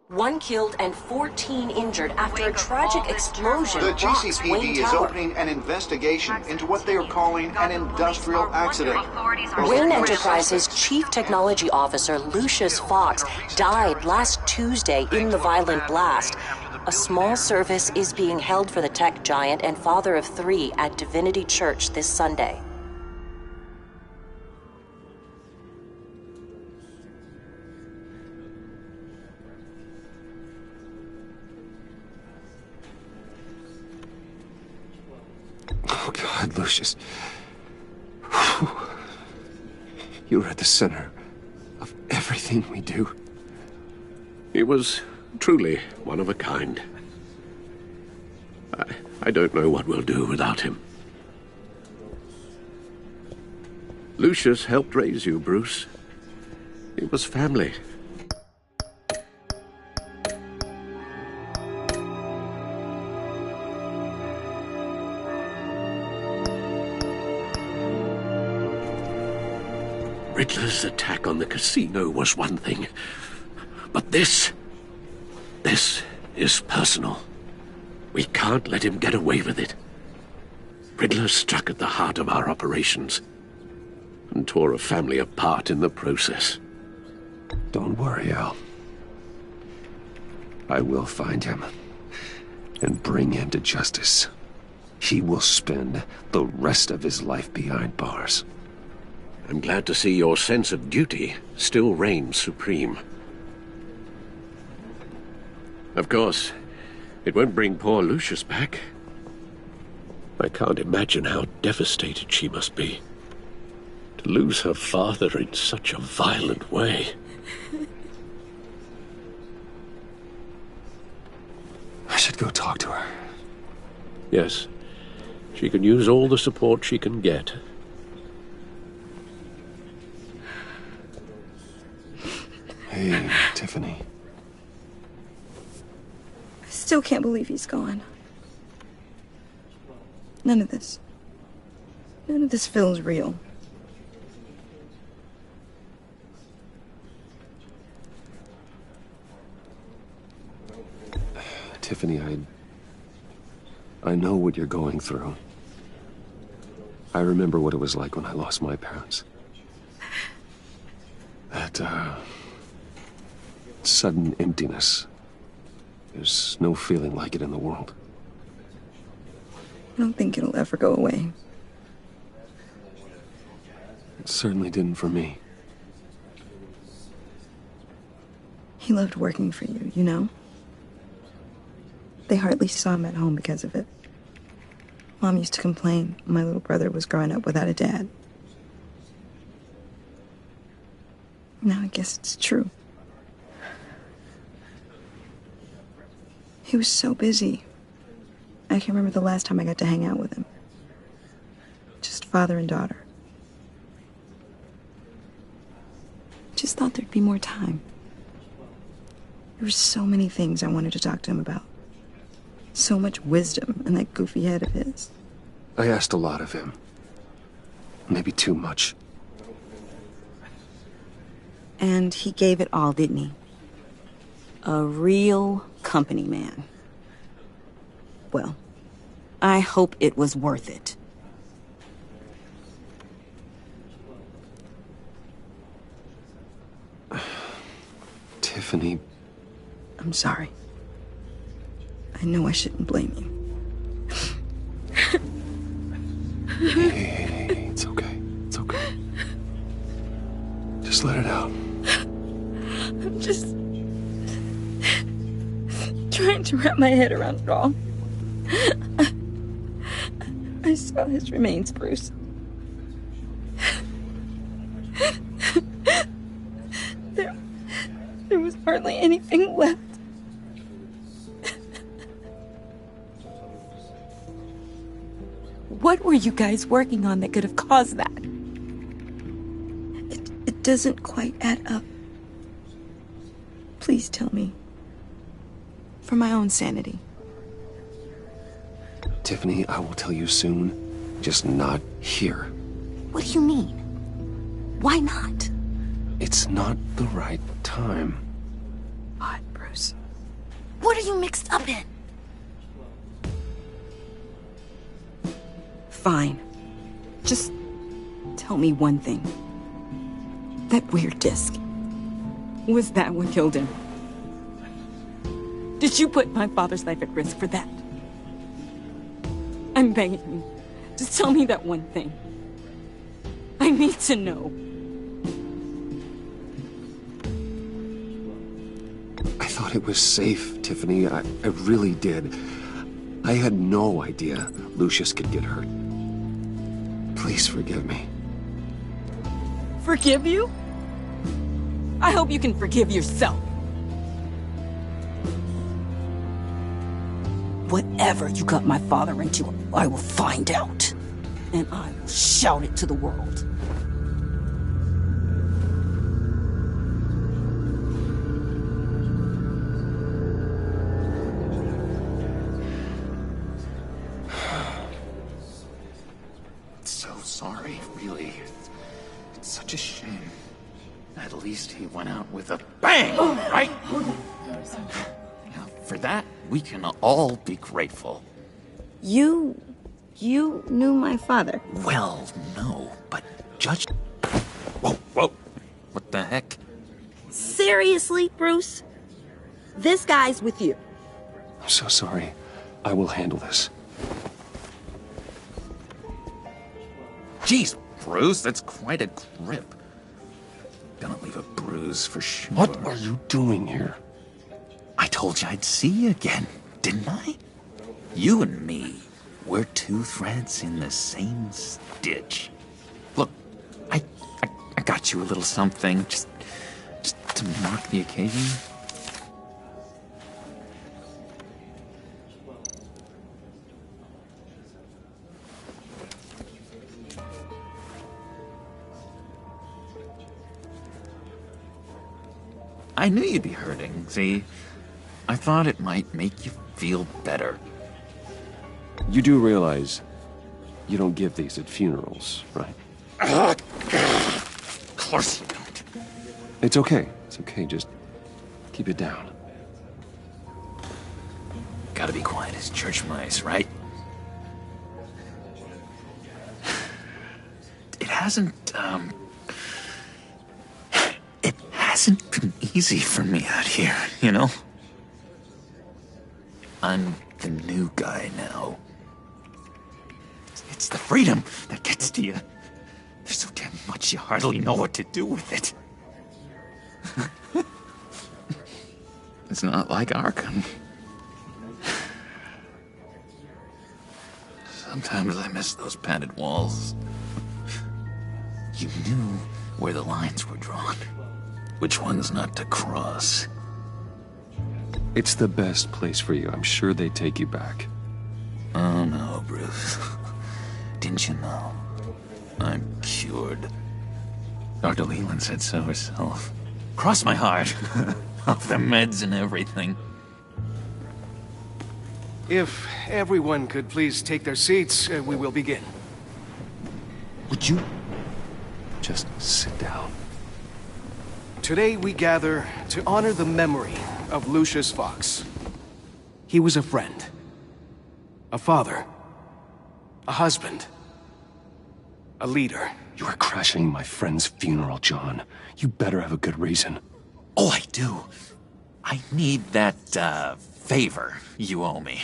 One killed and 14 injured after a tragic explosion The rocks GCPD Wayne is Tower. opening an investigation into what they are calling an industrial accident. Wayne Enterprises Chief Technology Officer Lucius Fox died last Tuesday in the violent blast. A small service is being held for the tech giant and father of 3 at Divinity Church this Sunday. Oh, God, Lucius. You're at the center of everything we do. He was truly one of a kind. I don't know what we'll do without him. Lucius helped raise you, Bruce. It was family. Riddler's attack on the casino was one thing, but this is personal. We can't let him get away with it. Riddler struck at the heart of our operations and tore a family apart in the process. Don't worry, Al. I will find him and bring him to justice. He will spend the rest of his life behind bars. I'm glad to see your sense of duty still reigns supreme. Of course, it won't bring poor Lucius back. I can't imagine how devastated she must be to lose her father in such a violent way. I should go talk to her. Yes, she can use all the support she can get. Hey, Tiffany. I still can't believe he's gone. None of this feels real. Tiffany, I know what you're going through. I remember what it was like when I lost my parents. That, sudden emptiness. There's no feeling like it in the world. I don't think it'll ever go away. It certainly didn't for me. He loved working for you, you know? They hardly saw him at home because of it. Mom used to complain my little brother was growing up without a dad. Now I guess it's true. He was so busy. I can't remember the last time I got to hang out with him. Just father and daughter. Just thought there'd be more time. There were so many things I wanted to talk to him about. So much wisdom in that goofy head of his. I asked a lot of him. Maybe too much. And he gave it all, didn't he? A real company man. Well, I hope it was worth it. Tiffany. I'm sorry. I know I shouldn't blame you. Hey, it's okay. It's okay. Just let it out. I'm just trying to wrap my head around it all. I saw his remains, Bruce. There was hardly anything left. What were you guys working on that could have caused that? It doesn't quite add up. Please tell me. For my own sanity. Tiffany, I will tell you soon. Just not here. What do you mean? Why not? It's not the right time. What, Bruce? What are you mixed up in? Fine. Just tell me one thing. That weird disc. Was that what killed him? Did you put my father's life at risk for that? I'm begging you. Just tell me that one thing. I need to know. I thought it was safe, Tiffany. I really did. I had no idea Lucius could get hurt. Please forgive me. Forgive you? I hope you can forgive yourself. Whatever you got my father into, I will find out. And I will shout it to the world. So sorry, really. It's such a shame. At least he went out with a bang, right? Yeah, for that, we can all be grateful. You knew my father. Well, no, but Judge... Whoa. What the heck? Seriously, Bruce? This guy's with you. I'm so sorry. I will handle this. Jeez, Bruce, that's quite a grip. Gonna leave a bruise for sure. What are you doing here? I told you I'd see you again, didn't I? You and me, we're two threads in the same stitch. Look, I got you a little something, just to mark the occasion. I knew you'd be hurting, see? I thought it might make you feel better. You do realize you don't give these at funerals, right? Of course you don't. It's okay. It's okay. Just keep it down. Gotta be quiet as church mice, right? It hasn't been easy for me out here, you know? I'm the new guy now. It's the freedom that gets to you. There's so damn much you hardly know what to do with it. It's not like Arkham. Sometimes I miss those padded walls. You knew where the lines were drawn. Which ones not to cross. It's the best place for you. I'm sure they take you back. Oh no, Bruce. Didn't you know? I'm cured. Dr. Leland said so herself. Cross my heart. Off the meds and everything. If everyone could please take their seats, we will begin. Would you just sit down? Today we gather to honor the memory of Lucius Fox. He was a friend, a father, a husband, a leader. You are crashing my friend's funeral, John. You better have a good reason. Oh, I do. I need that, favor you owe me.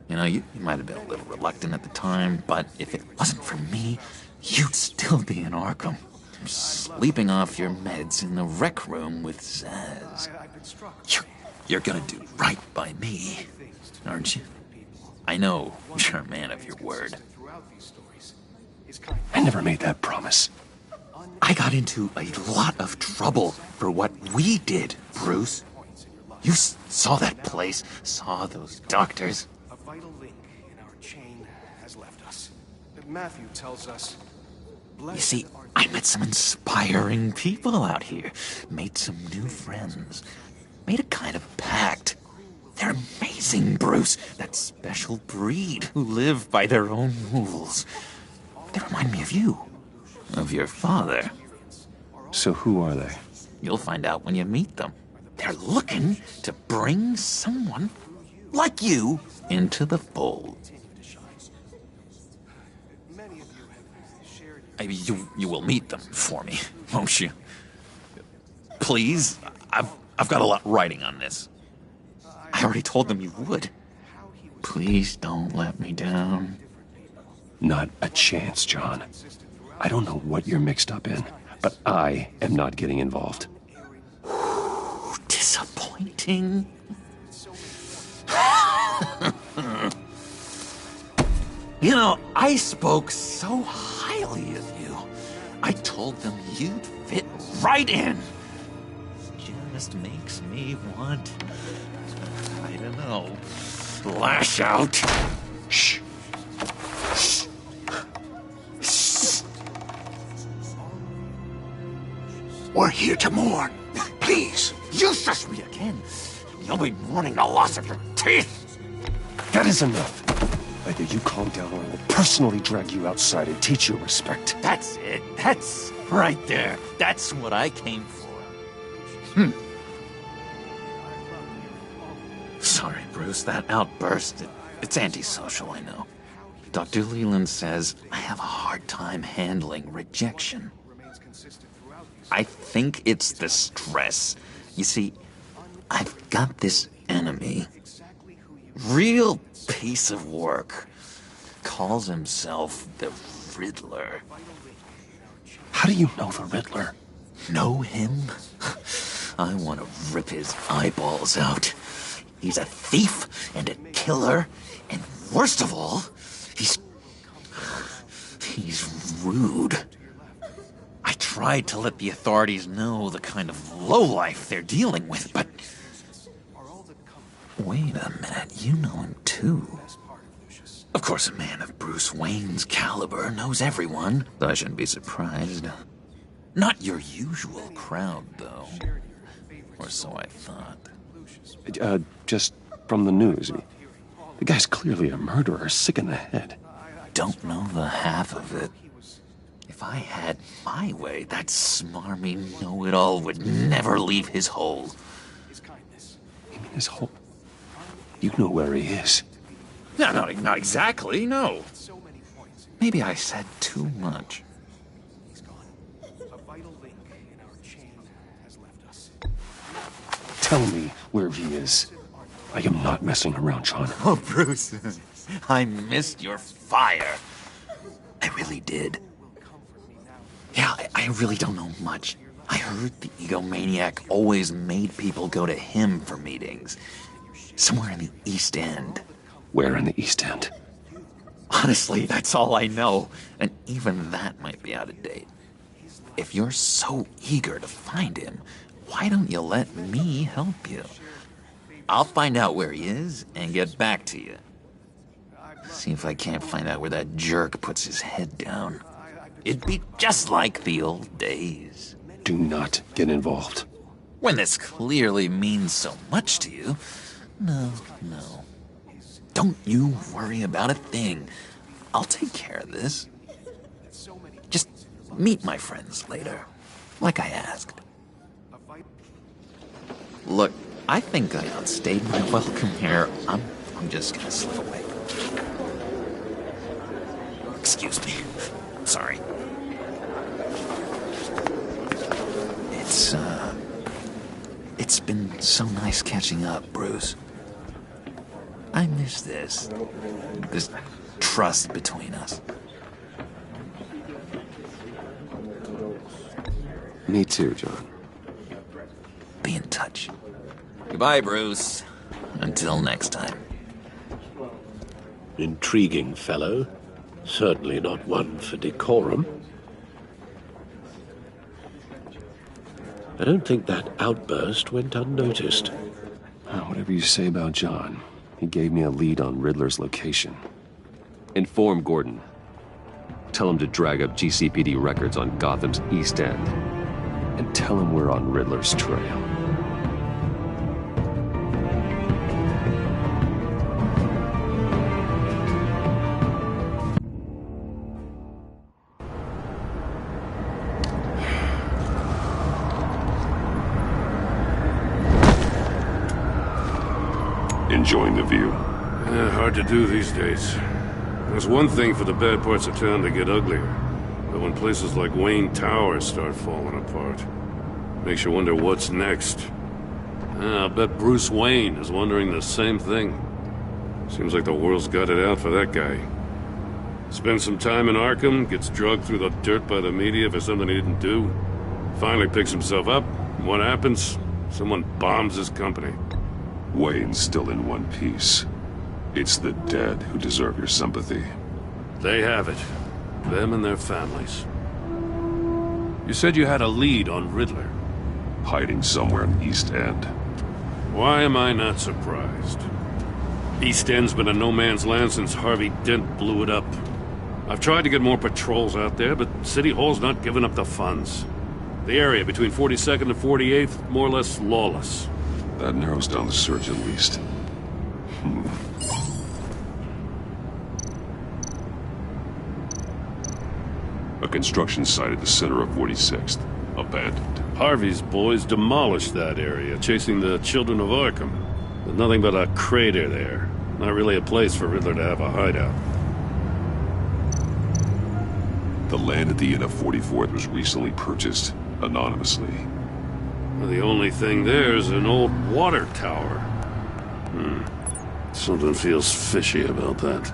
You know, you might have been a little reluctant at the time, but if it wasn't for me, you'd still be in Arkham. Sleeping off your meds in the rec room with Zaz. You're gonna do right by me, aren't you? I know you're a man of your word. I never made that promise. I got into a lot of trouble for what we did, Bruce. You saw that place, saw those doctors. A vital link in our chain has left us. Matthew tells us... You see, I met some inspiring people out here. Made some new friends. Made a kind of pact. They're amazing, Bruce. That special breed who live by their own rules. They remind me of you. Of your father. So who are they? You'll find out when you meet them. They're looking to bring someone like you into the fold. You will meet them for me, won't you? Please, I've got a lot riding on this. I already told them you would. Please don't let me down. Not a chance, John. I don't know what you're mixed up in, but I am not getting involved. Disappointing. You know, I spoke so highly of you. I told them you'd fit right in. Just makes me want, I don't know, lash out. Shh. Shh. Shh. We're here to mourn. Please. You shush me again. You'll be mourning the loss of your teeth. That is enough. Either you calm down or I will personally drag you outside and teach you respect. That's it. That's right there. That's what I came for. Sorry, Bruce. That outburst, it's antisocial, I know. Dr. Leland says I have a hard time handling rejection. I think it's the stress. You see, I've got this enemy. Real piece of work. Calls himself the Riddler. How do you know the Riddler? Know him? I want to rip his eyeballs out. He's a thief and a killer, and worst of all, he's rude. I tried to let the authorities know the kind of lowlife they're dealing with, but... Wait a minute, you know him too. Of course, a man of Bruce Wayne's caliber knows everyone, so I shouldn't be surprised. Not your usual crowd, though. Or so I thought. Just from the news. The guy's clearly a murderer, sick in the head. Don't know the half of it. If I had my way, that smarmy know-it-all would never leave his hole. You mean his hole? You know where he is. No, not exactly, no. Maybe I said too much. Tell me where he is. I am not messing around, John. Oh, Bruce, I missed your fire. I really did. Yeah, I really don't know much. I heard the egomaniac always made people go to him for meetings. Somewhere in the East End. Where in the East End? Honestly, that's all I know. And even that might be out of date. If you're so eager to find him, why don't you let me help you? I'll find out where he is and get back to you. See if I can't find out where that jerk puts his head down. It'd be just like the old days. Do not get involved. When this clearly means so much to you. No. Don't you worry about a thing. I'll take care of this. Just meet my friends later, like I asked. Look, I think I outstayed my welcome here. I'm just gonna slip away. Excuse me. Sorry. It's been so nice catching up, Bruce. I miss this trust between us. Me too, John. Be in touch. Goodbye, Bruce. Until next time. Intriguing fellow. Certainly not one for decorum. I don't think that outburst went unnoticed. Whatever you say about John, he gave me a lead on Riddler's location. Inform Gordon. Tell him to drag up GCPD records on Gotham's East End. And tell him we're on Riddler's trail. Enjoying the view? Yeah, hard to do these days. There's one thing for the bad parts of town to get uglier. But when places like Wayne Towers start falling apart, makes you wonder what's next. I'll bet Bruce Wayne is wondering the same thing. Seems like the world's got it out for that guy. Spends some time in Arkham, gets dragged through the dirt by the media for something he didn't do. Finally picks himself up. What happens? Someone bombs his company. Wayne's still in one piece. It's the dead who deserve your sympathy. They have it. Them and their families. You said you had a lead on Riddler. Hiding somewhere in East End. Why am I not surprised? East End's been a no-man's land since Harvey Dent blew it up. I've tried to get more patrols out there, but City Hall's not giving up the funds. The area between 42nd and 48th, more or less lawless. That narrows down the search at least. A construction site at the center of 46th. Abandoned. Harvey's boys demolished that area, chasing the children of Arkham. There's nothing but a crater there. Not really a place for Riddler to have a hideout. The land at the end of 44th was recently purchased, anonymously. Well, the only thing there is an old water tower. Something feels fishy about that.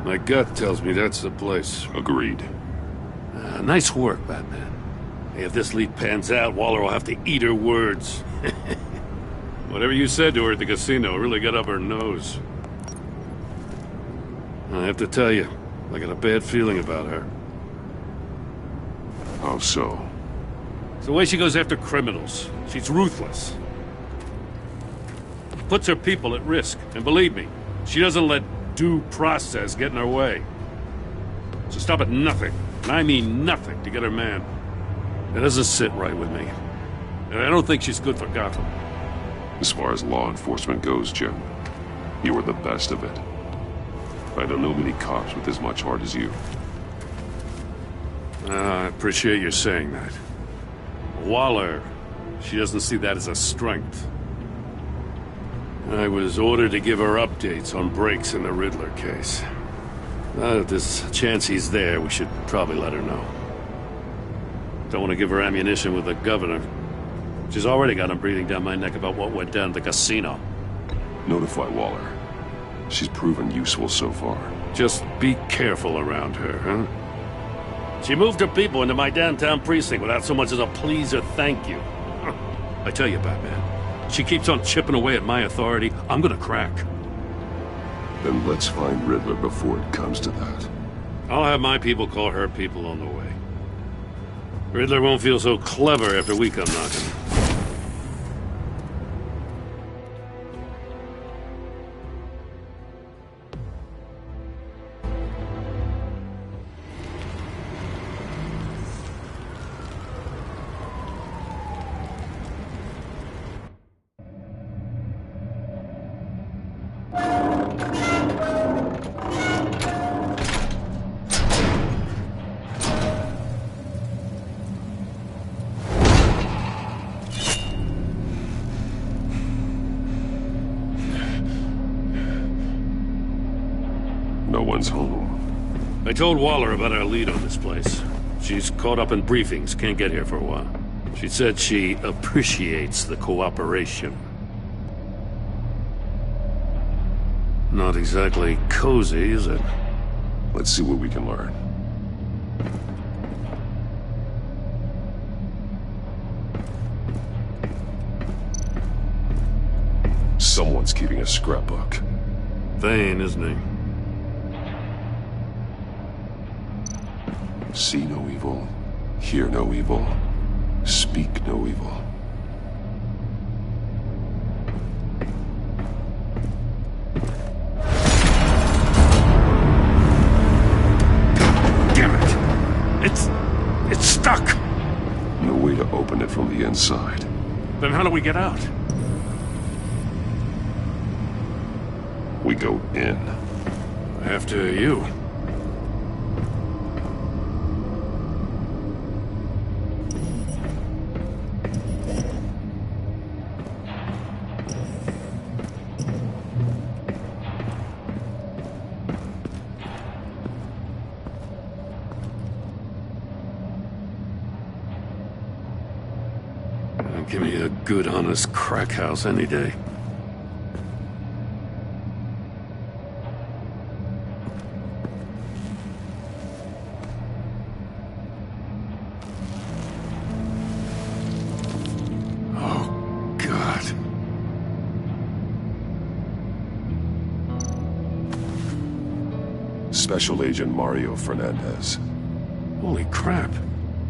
My gut tells me that's the place. Agreed. Nice work, Batman. Hey, if this lead pans out, Waller will have to eat her words. Whatever you said to her at the casino really got up her nose. I have to tell you, I got a bad feeling about her. How so? It's the way she goes after criminals. She's ruthless. Puts her people at risk. And believe me, she doesn't let due process get in her way. So stop at nothing, and I mean nothing, to get her man. It doesn't sit right with me. And I don't think she's good for Gotham. As far as law enforcement goes, Jim, you were the best of it. I don't know many cops with as much heart as you. I appreciate you saying that. Waller, she doesn't see that as a strength. I was ordered to give her updates on breaks in the Riddler case. If there's a chance he's there, we should probably let her know. Don't want to give her ammunition with the governor. She's already got him breathing down my neck about what went down at the casino. Notify Waller. She's proven useful so far. Just be careful around her, huh? She moved her people into my downtown precinct without so much as a please or thank you. I tell you, Batman, she keeps on chipping away at my authority. I'm gonna crack. Then let's find Riddler before it comes to that. I'll have my people call her people on the way. Riddler won't feel so clever after we come knocking. No one's home. I told Waller about our lead on this place. She's caught up in briefings, can't get here for a while. She said she appreciates the cooperation. Not exactly cozy, is it? Let's see what we can learn. Someone's keeping a scrapbook. Vane, isn't he? See no evil, hear no evil, speak no evil. Damn it! It's stuck! No way to open it from the inside. Then how do we get out? We go in. After you. Give me a good, honest crack house any day. Oh, God. Special Agent Mario Fernandez. Holy crap.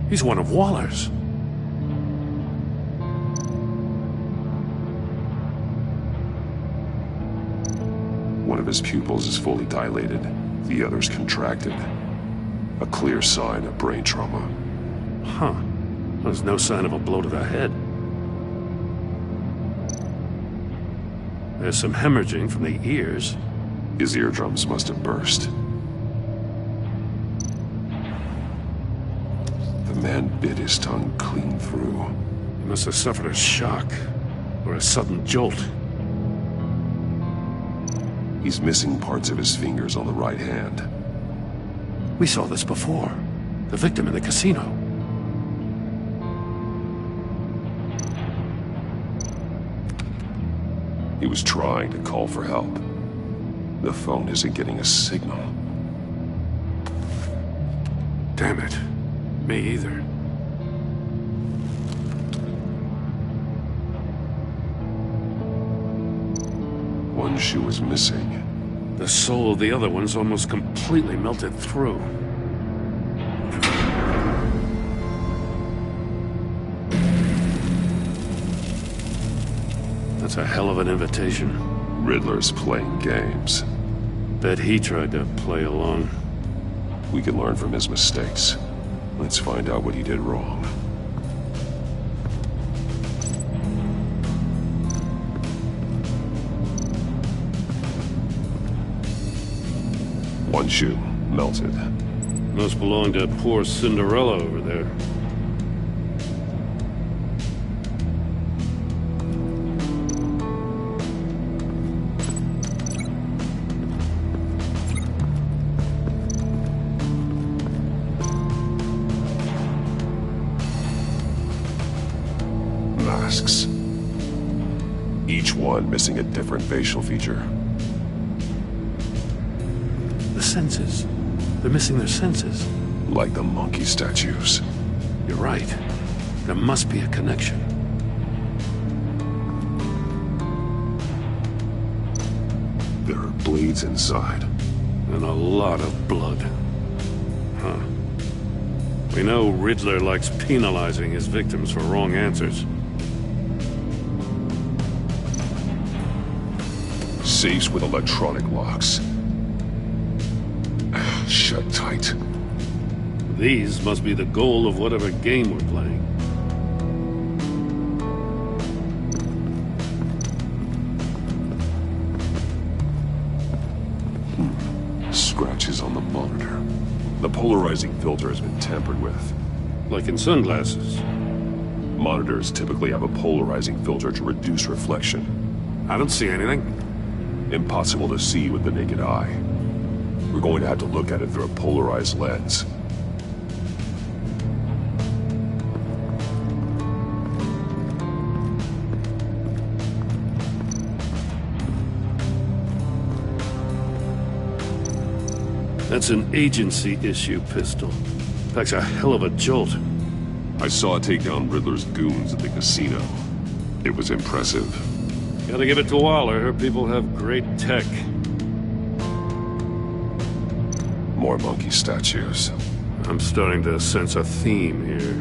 He's one of Waller's. One of his pupils is fully dilated, the other's contracted. A clear sign of brain trauma. Huh. There's no sign of a blow to the head. There's some hemorrhaging from the ears. His eardrums must have burst. The man bit his tongue clean through. He must have suffered a shock, or a sudden jolt. He's missing parts of his fingers on the right hand. We saw this before. The victim in the casino. He was trying to call for help. The phone isn't getting a signal. Damn it. Me either. One shoe is missing. The sole of the other one's almost completely melted through. That's a hell of an invitation. Riddler's playing games. Bet he tried to play along. We can learn from his mistakes. Let's find out what he did wrong. One shoe, melted. Must belong to poor Cinderella over there. Masks. Each one missing a different facial feature. The senses. They're missing their senses. Like the monkey statues. You're right. There must be a connection. There are bleeds inside. And a lot of blood. Huh. We know Riddler likes penalizing his victims for wrong answers. Safes with electronic locks. Shut tight. These must be the goal of whatever game we're playing. Scratches on the monitor. The polarizing filter has been tampered with. Like in sunglasses. Monitors typically have a polarizing filter to reduce reflection. I don't see anything. Impossible to see with the naked eye. We're going to have to look at it through a polarized lens. That's an agency issue pistol. Packs a hell of a jolt. I saw it take down Riddler's goons at the casino. It was impressive. Gotta give it to Waller. Her people have great tech. More monkey statues. I'm starting to sense a theme here.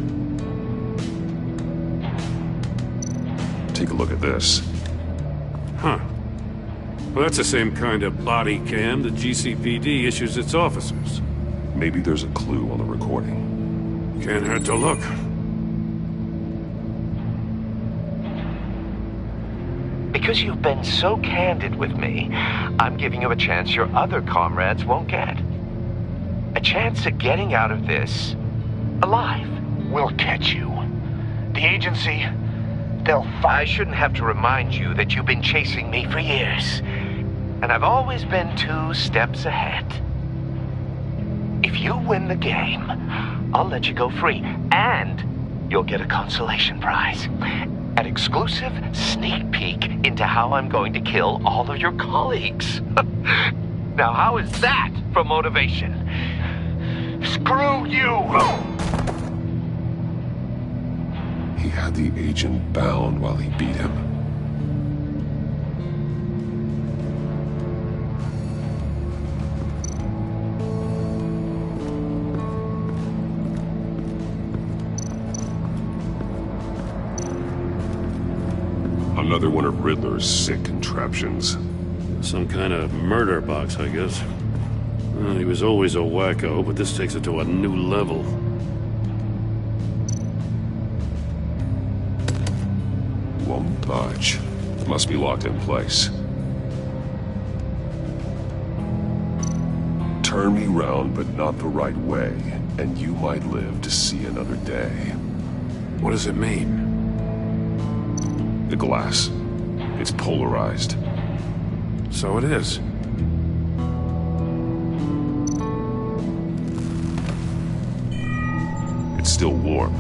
Take a look at this. Huh. Well, that's the same kind of body cam the GCPD issues its officers. Maybe there's a clue on the recording. Can't hurt to look. Because you've been so candid with me, I'm giving you a chance your other comrades won't get. A chance at getting out of this alive. We'll catch you. The agency, they'll find... I shouldn't have to remind you that you've been chasing me for years. And I've always been 2 steps ahead. If you win the game, I'll let you go free. And you'll get a consolation prize. An exclusive sneak peek into how I'm going to kill all of your colleagues. Now, how is that for motivation? Screw you! He had the agent bound while he beat him. Another one of Riddler's sick contraptions. Some kind of murder box, I guess. Well, he was always a wacko, but this takes it to a new level. Won't budge. Must be locked in place. Turn me round, but not the right way, and you might live to see another day. What does it mean? The glass. It's polarized. So it is. It's still warm.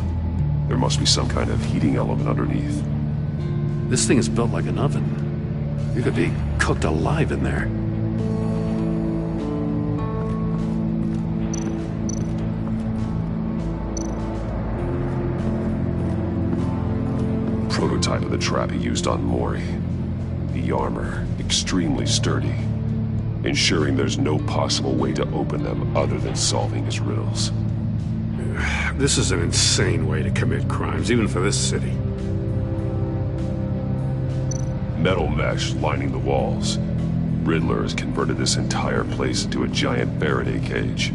There must be some kind of heating element underneath. This thing is built like an oven. You could be cooked alive in there. Prototype of the trap he used on Mori. The armor, extremely sturdy, ensuring there's no possible way to open them other than solving his riddles. This is an insane way to commit crimes, even for this city. Metal mesh lining the walls. Riddler has converted this entire place into a giant Faraday cage.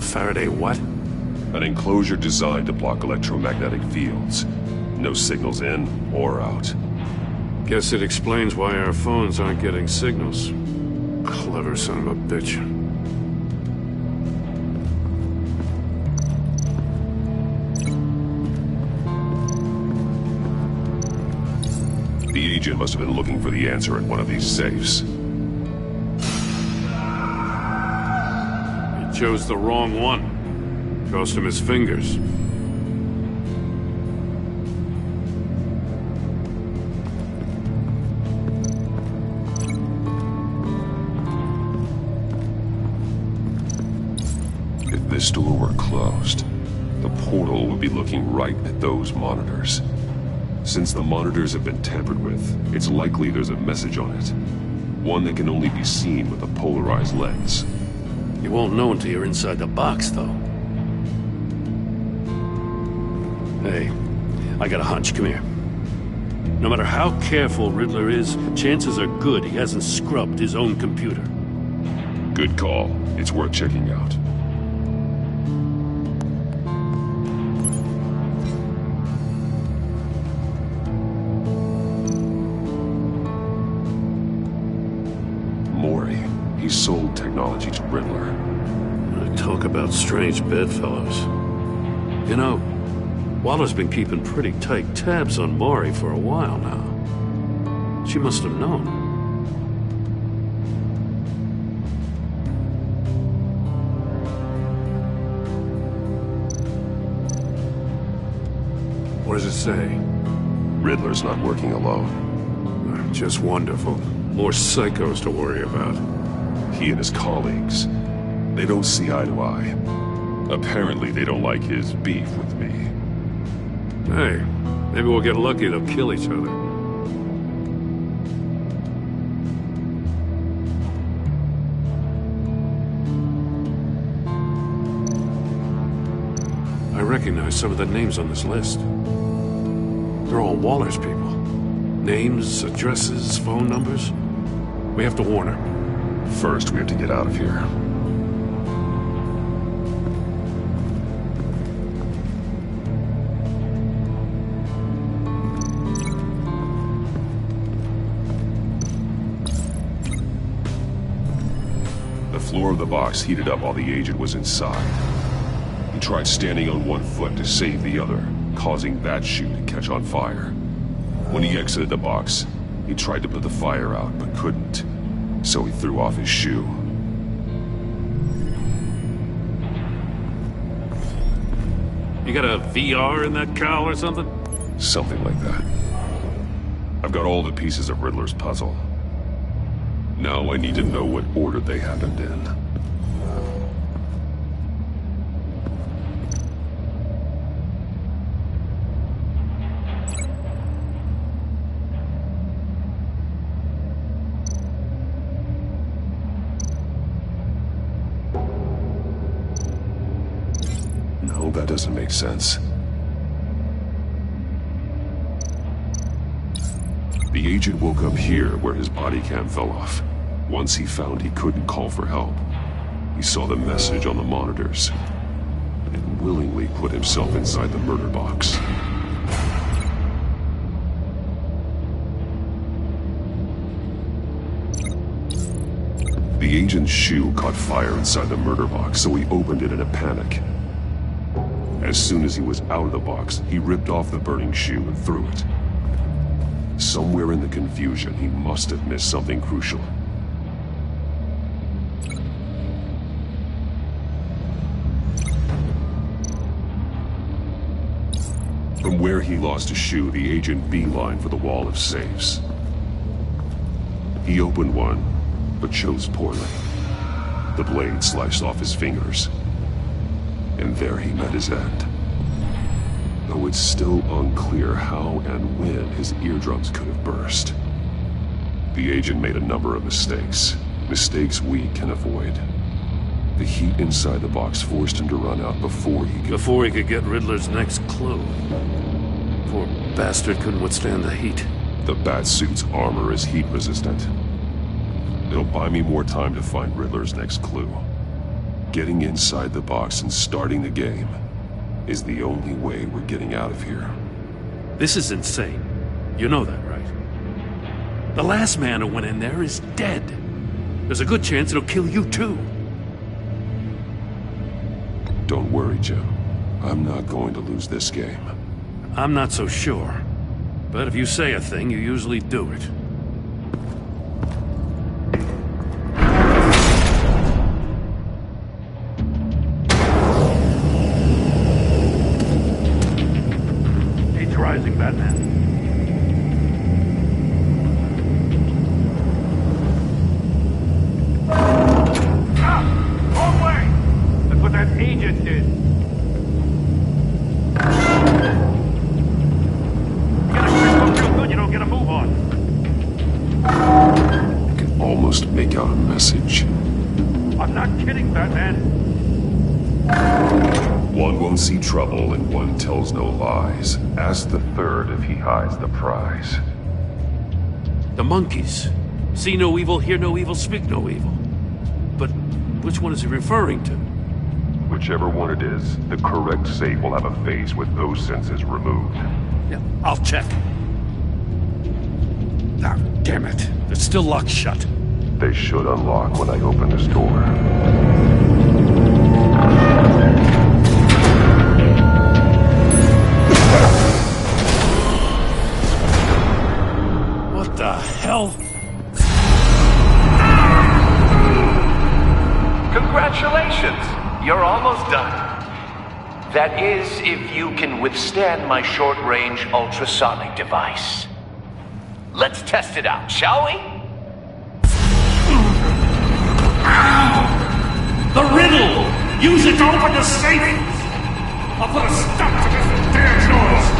Faraday what? An enclosure designed to block electromagnetic fields. No signals in or out. Guess it explains why our phones aren't getting signals. Clever son of a bitch. The agent must have been looking for the answer in one of these safes. He chose the wrong one. Cost him his fingers. If this door were closed, the portal would be looking right at those monitors. Since the monitors have been tampered with, it's likely there's a message on it. One that can only be seen with a polarized lens. You won't know until you're inside the box, though. Hey, I got a hunch. Come here. No matter how careful Riddler is, chances are good he hasn't scrubbed his own computer. Good call. It's worth checking out. Mori. He sold technology to Riddler. Talk about strange bedfellows. You know, Waller's been keeping pretty tight tabs on Mori for a while now. She must have known. What does it say? Riddler's not working alone. Just wonderful. More psychos to worry about. He and his colleagues, they don't see eye to eye. Apparently they don't like his beef with me. Hey, maybe we'll get lucky they'll kill each other. I recognize some of the names on this list. They're all Waller's people. Names, addresses, phone numbers. We have to warn her. First, we have to get out of here. The floor of the box heated up while the agent was inside. He tried standing on one foot to save the other, causing that shoe to catch on fire. When he exited the box, he tried to put the fire out, but couldn't. So he threw off his shoe. You got a VR in that cowl or something? Something like that. I've got all the pieces of Riddler's puzzle. Now I need to know what order they happened in. No, that doesn't make sense. The agent woke up here where his body cam fell off. Once he found he couldn't call for help, he saw the message on the monitors and willingly put himself inside the murder box. The agent's shoe caught fire inside the murder box, so he opened it in a panic. As soon as he was out of the box, he ripped off the burning shoe and threw it. Somewhere in the confusion, he must have missed something crucial. From where he lost a shoe, the agent beelined for the wall of safes. He opened one, but chose poorly. The blade sliced off his fingers. And there he met his end. Though it's still unclear how and when his eardrums could have burst. The agent made a number of mistakes. Mistakes we can avoid. The heat inside the box forced him to run out before he could get Riddler's next clue. Poor bastard couldn't withstand the heat. The Batsuit's armor is heat resistant. It'll buy me more time to find Riddler's next clue. Getting inside the box and starting the game is the only way we're getting out of here. This is insane. You know that, right? The last man who went in there is dead. There's a good chance it'll kill you too. Don't worry, Jim. I'm not going to lose this game. I'm not so sure. But if you say a thing, you usually do it. Rising, Batman. Wrong way! That's what that agent did. Get a grip real good, you don't get a move on. I can almost make out a message. I'm not kidding, Batman. One won't see trouble and one tells no lies. Ask the third if he hides the prize. The monkeys. See no evil, hear no evil, speak no evil. But which one is he referring to? Whichever one it is, the correct safe will have a face with those senses removed. Yeah, I'll check. Ah, damn it. It's still locked shut. They should unlock when I open this door. What the hell? Congratulations! You're almost done. That is, if you can withstand my short-range ultrasonic device. Let's test it out, shall we? The riddle! Use it to open the safe! I'll put a stop to this damn noise!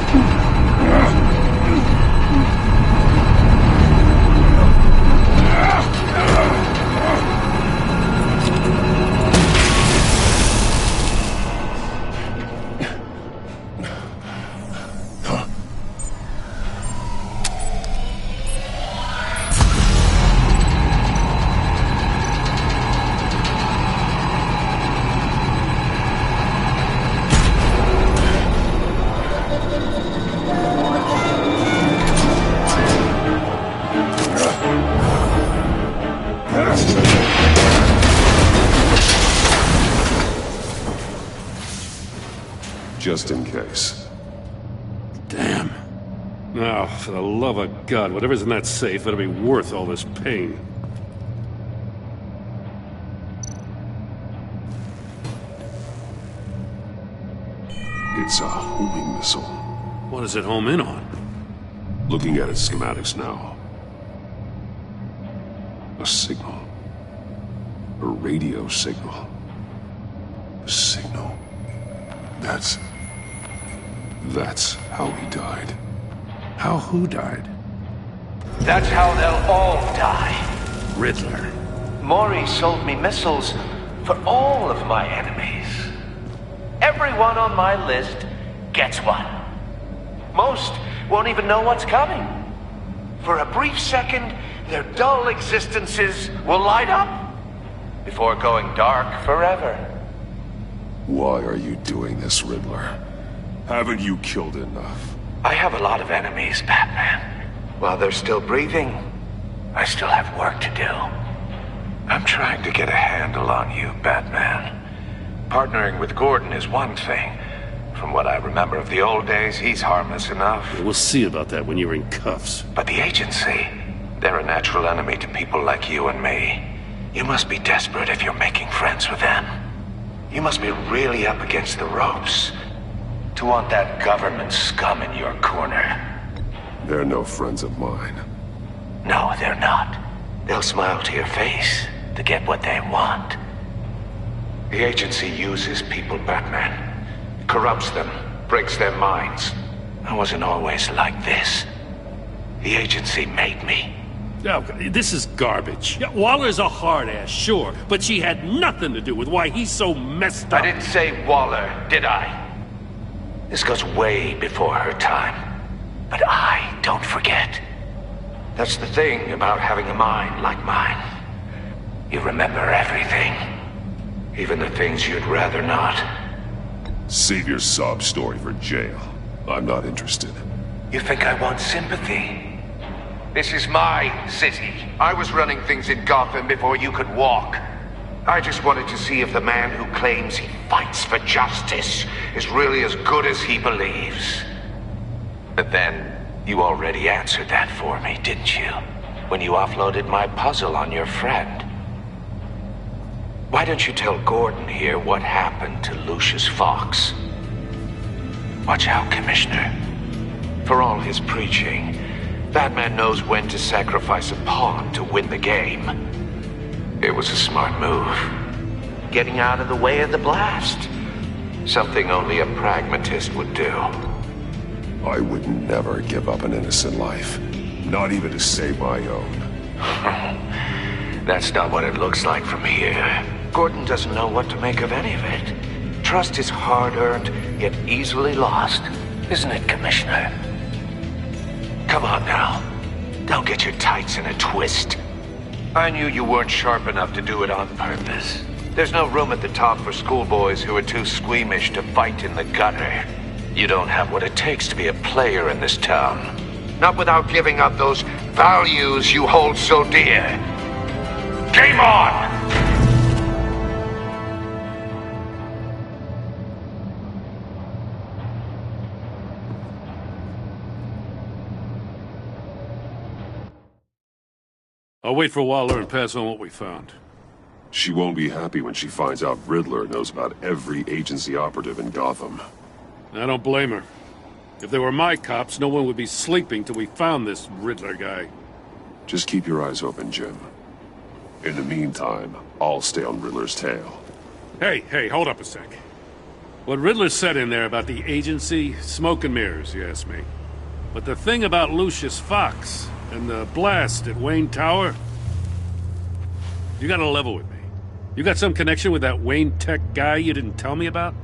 Just in case. Damn. Now, for the love of God, whatever's in that safe better be worth all this pain. It's a homing missile. What does it home in on? Looking at its schematics now. A signal. A radio signal. A signal. That's how he died. How who died? That's how they'll all die. Riddler. Maury sold me missiles for all of my enemies. Everyone on my list gets one. Most won't even know what's coming. For a brief second, their dull existences will light up before going dark forever. Why are you doing this, Riddler? Haven't you killed enough? I have a lot of enemies, Batman. While they're still breathing, I still have work to do. I'm trying to get a handle on you, Batman. Partnering with Gordon is one thing. From what I remember of the old days, he's harmless enough. We'll see about that when you're in cuffs. But the agency, they're a natural enemy to people like you and me. You must be desperate if you're making friends with them. You must be really up against the ropes to want that government scum in your corner. They're no friends of mine. No, they're not. They'll smile to your face to get what they want. The agency uses people, Batman. Corrupts them, breaks their minds. I wasn't always like this. The agency made me. Oh, this is garbage. Yeah, Waller's a hard ass, sure, but she had nothing to do with why he's so messed up. I didn't say Waller, did I? This goes way before her time. But I don't forget. That's the thing about having a mind like mine. You remember everything. Even the things you'd rather not. Save your sob story for jail. I'm not interested. You think I want sympathy? This is my city. I was running things in Gotham before you could walk. I just wanted to see if the man who claims he fights for justice is really as good as he believes. But then, you already answered that for me, didn't you? When you offloaded my puzzle on your friend. Why don't you tell Gordon here what happened to Lucius Fox? Watch out, Commissioner. For all his preaching, Batman knows when to sacrifice a pawn to win the game. It was a smart move. Getting out of the way of the blast. Something only a pragmatist would do. I would never give up an innocent life. Not even to save my own. That's not what it looks like from here. Gordon doesn't know what to make of any of it. Trust is hard-earned, yet easily lost. Isn't it, Commissioner? Come on now. Don't get your tights in a twist. I knew you weren't sharp enough to do it on purpose. There's no room at the top for schoolboys who are too squeamish to fight in the gutter. You don't have what it takes to be a player in this town. Not without giving up those values you hold so dear. Game on! I'll wait for Waller and pass on what we found. She won't be happy when she finds out Riddler knows about every agency operative in Gotham. I don't blame her. If they were my cops, no one would be sleeping till we found this Riddler guy. Just keep your eyes open, Jim. In the meantime, I'll stay on Riddler's tail. Hey, hold up a sec. What Riddler said in there about the agency, smoke and mirrors, you ask me. But the thing about Lucius Fox and the blast at Wayne Tower, you gotta level with me. You got some connection with that Wayne Tech guy you didn't tell me about?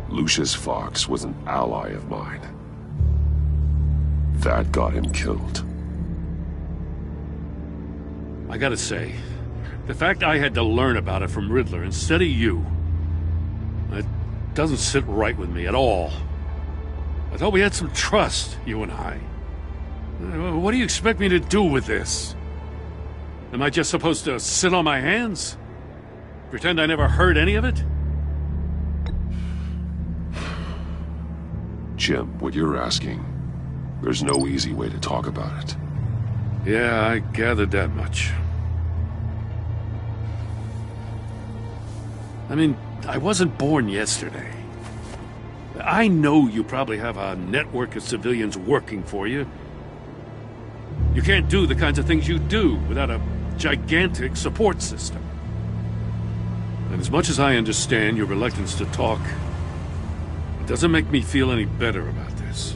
Lucius Fox was an ally of mine. That got him killed. I gotta say, the fact I had to learn about it from Riddler instead of you, it doesn't sit right with me at all. I thought we had some trust, you and I. What do you expect me to do with this? Am I just supposed to sit on my hands? Pretend I never heard any of it? Jim, what you're asking, there's no easy way to talk about it. Yeah, I gathered that much. I mean, I wasn't born yesterday. I know you probably have a network of civilians working for you. You can't do the kinds of things you do without a gigantic support system. And as much as I understand your reluctance to talk, it doesn't make me feel any better about this.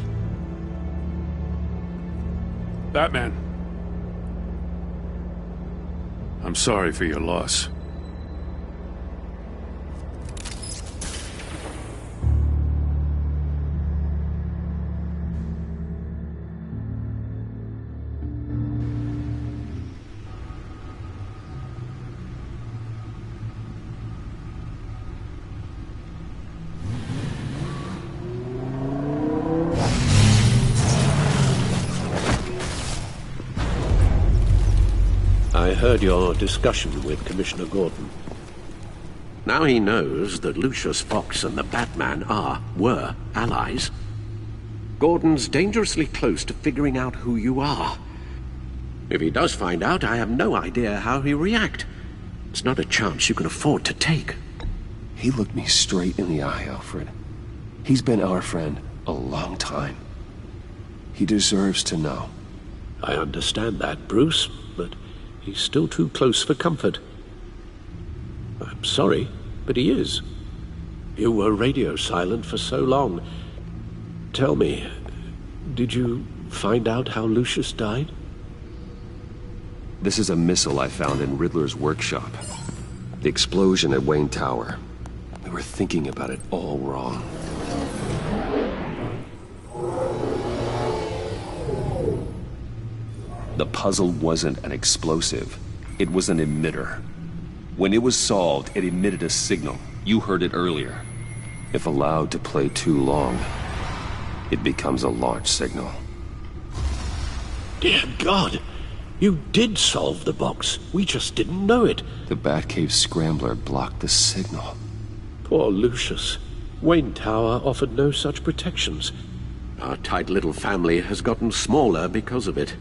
Batman, I'm sorry for your loss. I heard your discussion with Commissioner Gordon. Now he knows that Lucius Fox and the Batman were allies. Gordon's dangerously close to figuring out who you are. If he does find out, I have no idea how he'll react. It's not a chance you can afford to take. He looked me straight in the eye, Alfred. He's been our friend a long time. He deserves to know. I understand that, Bruce, but he's still too close for comfort. I'm sorry, but he is. You were radio silent for so long. Tell me, did you find out how Lucius died? This is a missile I found in Riddler's workshop. The explosion at Wayne Tower. We were thinking about it all wrong. The puzzle wasn't an explosive. It was an emitter. When it was solved, it emitted a signal. You heard it earlier. If allowed to play too long, it becomes a launch signal. Dear God! You did solve the box. We just didn't know it. The Batcave scrambler blocked the signal. Poor Lucius. Wayne Tower offered no such protections. Our tight little family has gotten smaller because of it.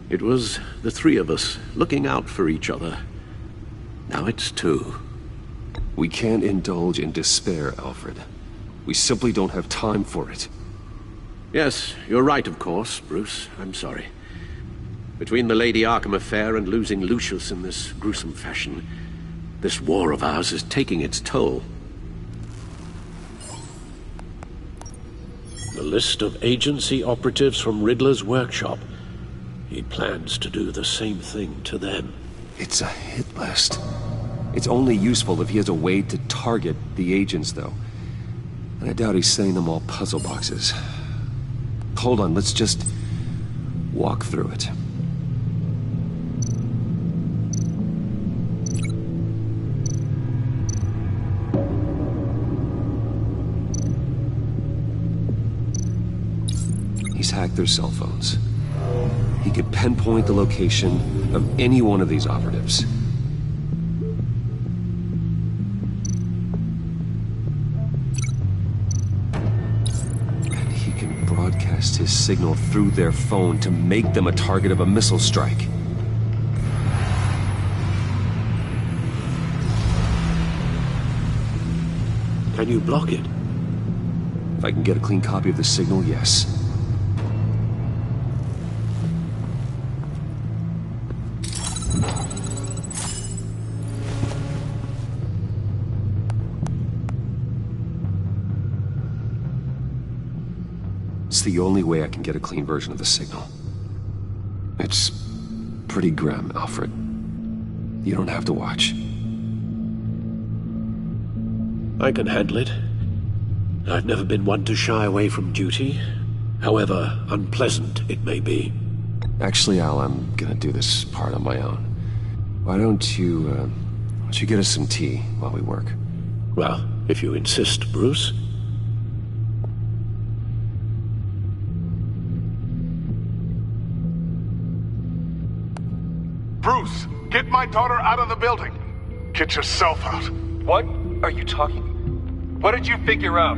It was the three of us looking out for each other. Now it's two. We can't indulge in despair, Alfred. We simply don't have time for it. Yes, you're right, of course, Bruce. I'm sorry. Between the Lady Arkham affair and losing Lucius in this gruesome fashion, this war of ours is taking its toll. The list of agency operatives from Riddler's workshop. He plans to do the same thing to them. It's a hit list. It's only useful if he has a way to target the agents, though. And I doubt he's sending them all puzzle boxes. Hold on, let's just walk through it. He's hacked their cell phones. He could pinpoint the location of any one of these operatives. And he can broadcast his signal through their phone to make them a target of a missile strike. Can you block it? If I can get a clean copy of the signal, yes. It's the only way I can get a clean version of the signal. It's pretty grim, Alfred. You don't have to watch. I can handle it. I've never been one to shy away from duty, however unpleasant it may be. Actually, Al, I'm gonna do this part on my own. Why don't you get us some tea while we work? Well, if you insist, Bruce. Bruce, get my daughter out of the building. Get yourself out. What are you talking? What did you figure out?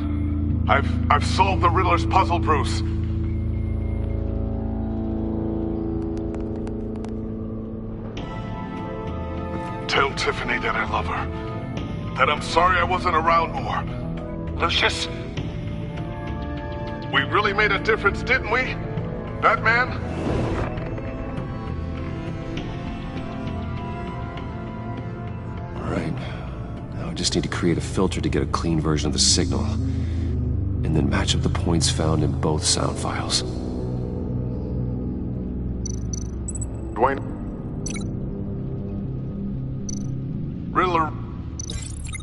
I've solved the Riddler's puzzle, Bruce. Tell Tiffany that I love her. that I'm sorry I wasn't around more. Lucius? We really made a difference, didn't we? Batman? All right. Now I just need to create a filter to get a clean version of the signal. And then match up the points found in both sound files. Dwayne? Riddler?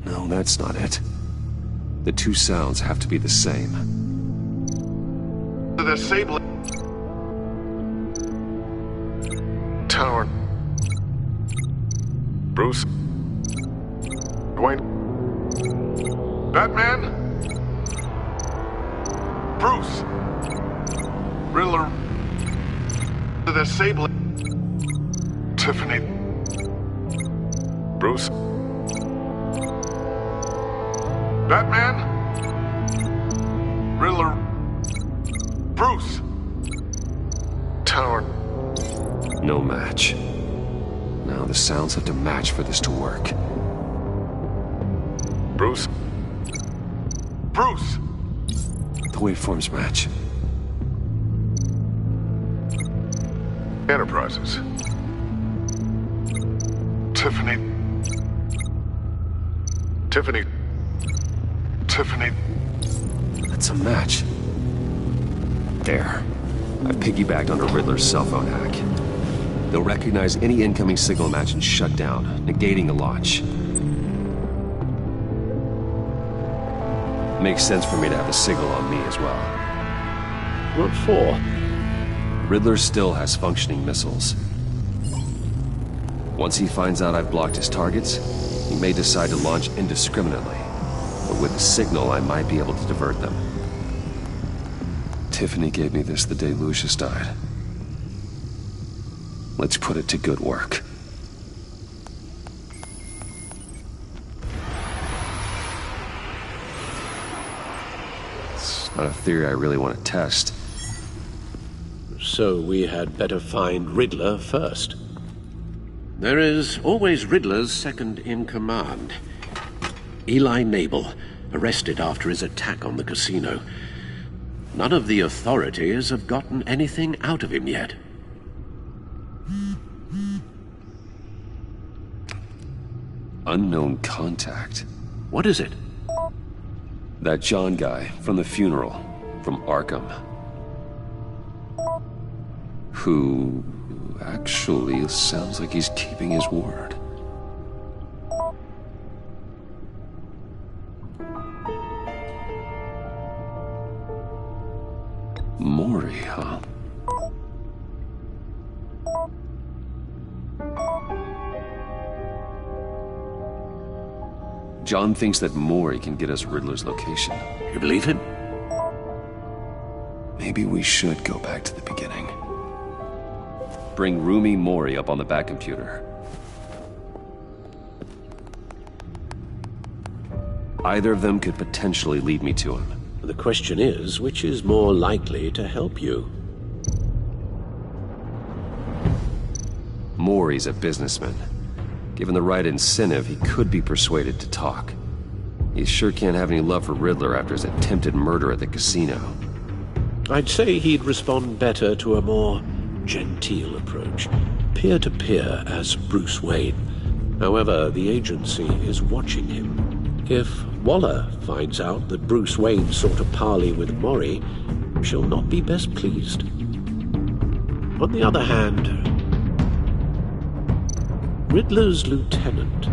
No, that's not it. The two sounds have to be the same. The Sable Tower. Bruce. Dwayne. Batman. Bruce. Riddler. The Sable. Tiffany. Bruce. Batman. Riddler. Bruce! Tower. No match. Now the sounds have to match for this to work. Bruce? Bruce! The waveforms match. Enterprises. Tiffany. Tiffany. Tiffany. That's a match. There. I've piggybacked onto Riddler's cell phone hack. They'll recognize any incoming signal match and shut down, negating the launch. Makes sense for me to have the signal on me as well. What for? Riddler still has functioning missiles. Once he finds out I've blocked his targets, he may decide to launch indiscriminately. But with the signal, I might be able to divert them. Tiffany gave me this the day Lucius died. Let's put it to good work. It's not a theory I really want to test. So we had better find Riddler first. There is always Riddler's second-in-command. Eli Nabel, arrested after his attack on the casino. None of the authorities have gotten anything out of him yet. Unknown contact. What is it? That John guy from the funeral, from Arkham. Who actually sounds like he's keeping his word. Mori, huh? John thinks that Mori can get us Riddler's location. You believe him? Maybe we should go back to the beginning. Bring Rumi Mori up on the back computer. Either of them could potentially lead me to him. The question is, which is more likely to help you? Mori's a businessman. Given the right incentive, he could be persuaded to talk. He sure can't have any love for Riddler after his attempted murder at the casino. I'd say he'd respond better to a more genteel approach. Peer-to-peer as Bruce Wayne. However, the agency is watching him. If Waller finds out that Bruce Wayne sought a parley with Mori, she'll not be best pleased. On the other hand, Riddler's lieutenant,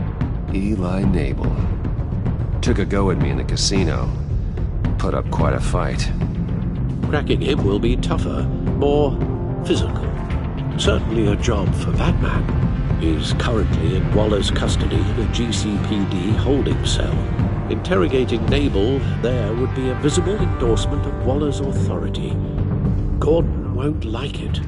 Eli Nabel, took a go at me in the casino. Put up quite a fight. Cracking him will be tougher, more physical. Certainly a job for that man. He's currently in Waller's custody in a GCPD holding cell. Interrogating Nabel there would be a visible endorsement of Waller's authority. Gordon won't like it.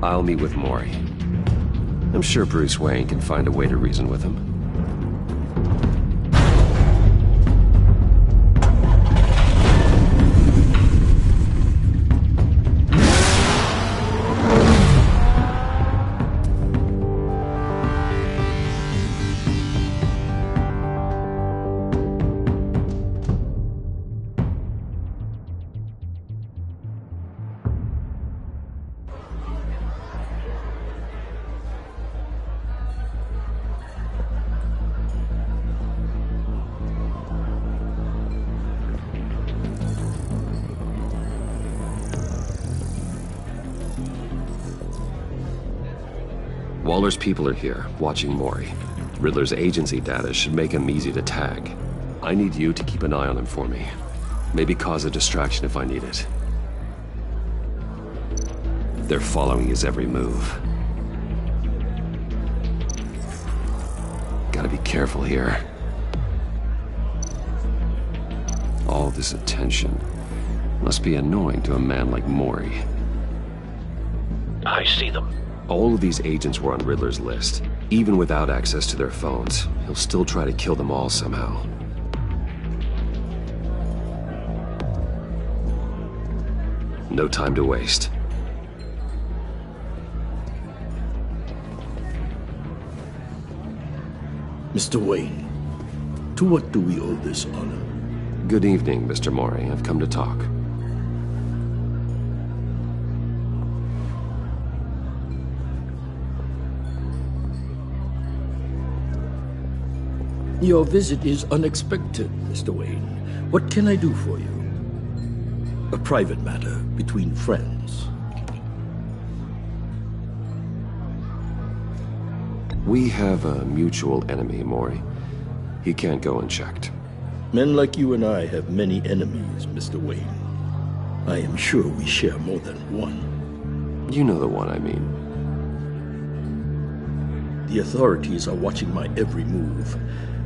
I'll meet with Mori. I'm sure Bruce Wayne can find a way to reason with him. Waller's people are here, watching Mori. Riddler's agency data should make him easy to tag. I need you to keep an eye on him for me. Maybe cause a distraction if I need it. They're following his every move. Gotta be careful here. All this attention must be annoying to a man like Mori. I see them. All of these agents were on Riddler's list. Even without access to their phones, he'll still try to kill them all somehow. No time to waste. Mr. Wayne, to what do we owe this honor? Good evening, Mr. Mori. I've come to talk. Your visit is unexpected, Mr. Wayne. What can I do for you? A private matter between friends. We have a mutual enemy, Mori. He can't go unchecked. Men like you and I have many enemies, Mr. Wayne. I am sure we share more than one. You know the one I mean. The authorities are watching my every move.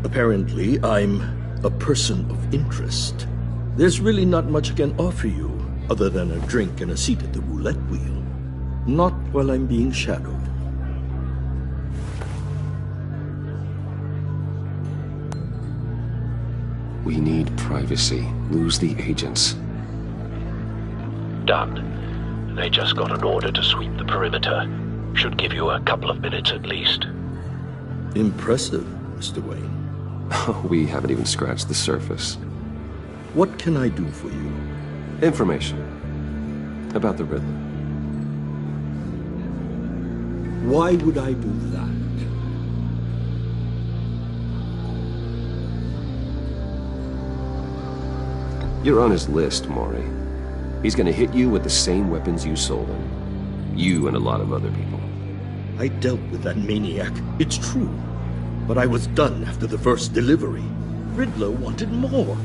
Apparently, I'm a person of interest. There's really not much I can offer you, other than a drink and a seat at the roulette wheel. Not while I'm being shadowed. We need privacy. Lose the agents. Done. They just got an order to sweep the perimeter. Should give you a couple of minutes at least. Impressive, Mr. Wayne. We haven't even scratched the surface. What can I do for you? Information. About the Riddler. Why would I do that? You're on his list, Mori. He's gonna hit you with the same weapons you sold him. You and a lot of other people. I dealt with that maniac, it's true. But I was done after the first delivery. Riddler wanted more.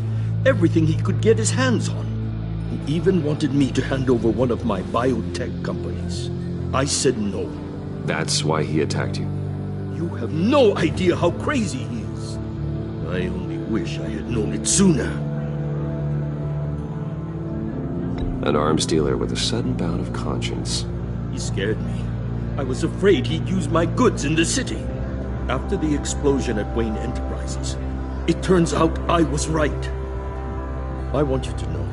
Everything he could get his hands on. He even wanted me to hand over one of my biotech companies. I said no. That's why he attacked you? You have no idea how crazy he is. I only wish I had known it sooner. An arms dealer with a sudden bout of conscience. He scared me. I was afraid he'd use my goods in the city. After the explosion at Wayne Enterprises, it turns out I was right. I want you to know,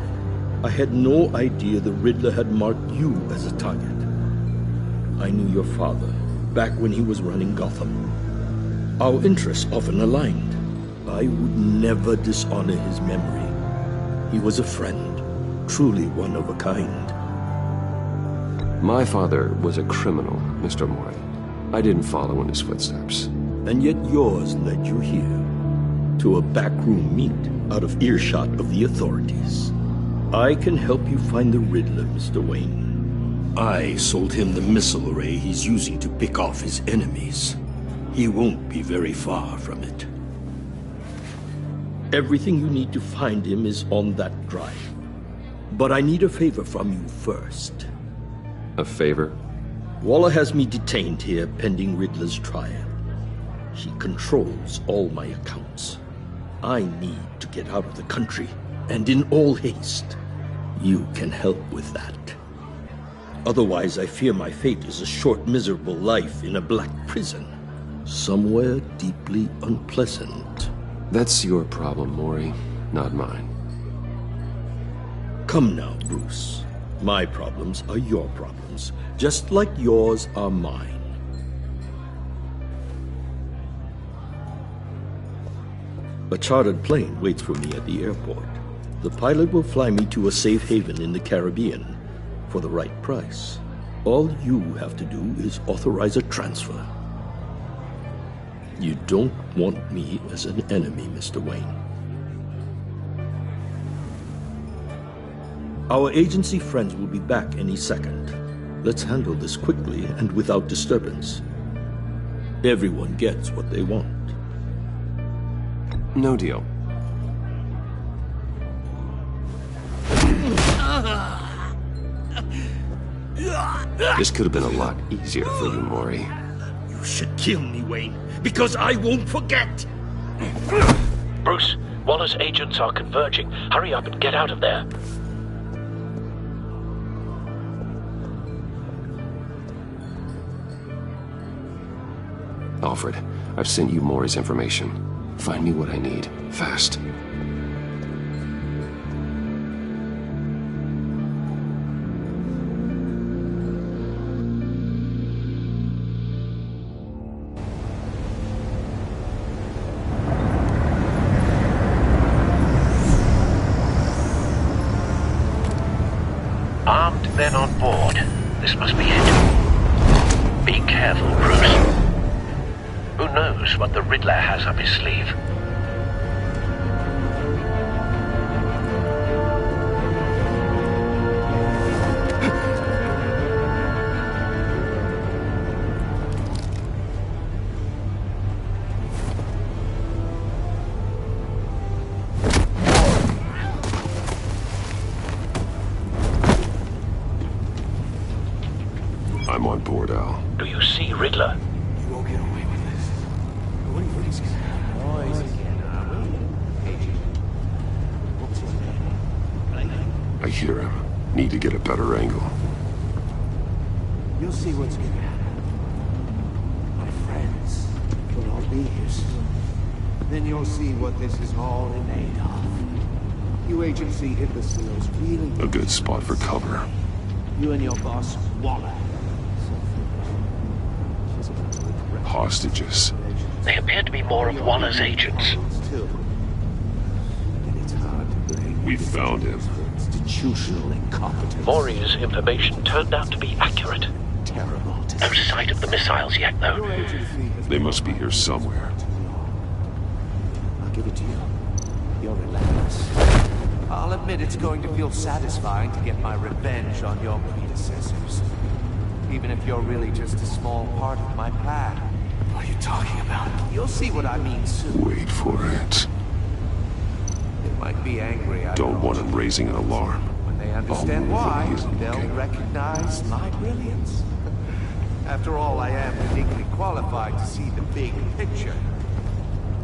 I had no idea the Riddler had marked you as a target. I knew your father back when he was running Gotham. Our interests often aligned. I would never dishonor his memory. He was a friend. Truly one of a kind. My father was a criminal, Mr. Mori. I didn't follow in his footsteps. And yet yours led you here, to a backroom meet out of earshot of the authorities. I can help you find the Riddler, Mr. Wayne. I sold him the missile array he's using to pick off his enemies. He won't be very far from it. Everything you need to find him is on that drive. But I need a favor from you first. A favor? Waller has me detained here pending Riddler's trial. He controls all my accounts. I need to get out of the country, and in all haste. You can help with that. Otherwise, I fear my fate is a short, miserable life in a black prison. Somewhere deeply unpleasant. That's your problem, Mori, not mine. Come now, Bruce. My problems are your problems, just like yours are mine. A chartered plane waits for me at the airport. The pilot will fly me to a safe haven in the Caribbean for the right price. All you have to do is authorize a transfer. You don't want me as an enemy, Mr. Wayne. Our agency friends will be back any second. Let's handle this quickly and without disturbance. Everyone gets what they want. No deal. This could have been a lot easier for you, Maury. You should kill me, Wayne, because I won't forget! Bruce, Waller's agents are converging. Hurry up and get out of there. Alfred, I've sent you Maury's information. Find me what I need, fast. Armed men on board. This must be it. Be careful, Bruce. Who knows what the Riddler has up his sleeve? I'm on board, Al. Do you see Riddler? You won't get away with this. What do you think he's gonna I hear him. Need to get a better angle. You'll see what's gonna happen. My friends will all be here soon. Then you'll see what this is all in aid of. You agency hit the seals really A good spot for cover. You and your boss, Waller. Hostages. They appear to be more of Waller's agents. We found him. Institutional incompetence. Maury's information turned out to be accurate. Terrible. No sight of the missiles yet, though. They must be here somewhere. I'll give it to you. You're relentless. I'll admit it's going to feel satisfying to get my revenge on your predecessors. Even if you're really just a small part of my plan. What are you talking about? You'll see what I mean soon. Wait for it. They might be angry. Don't want him raising an alarm. When they understand why, they'll recognize my brilliance. After all, I am uniquely qualified to see the big picture.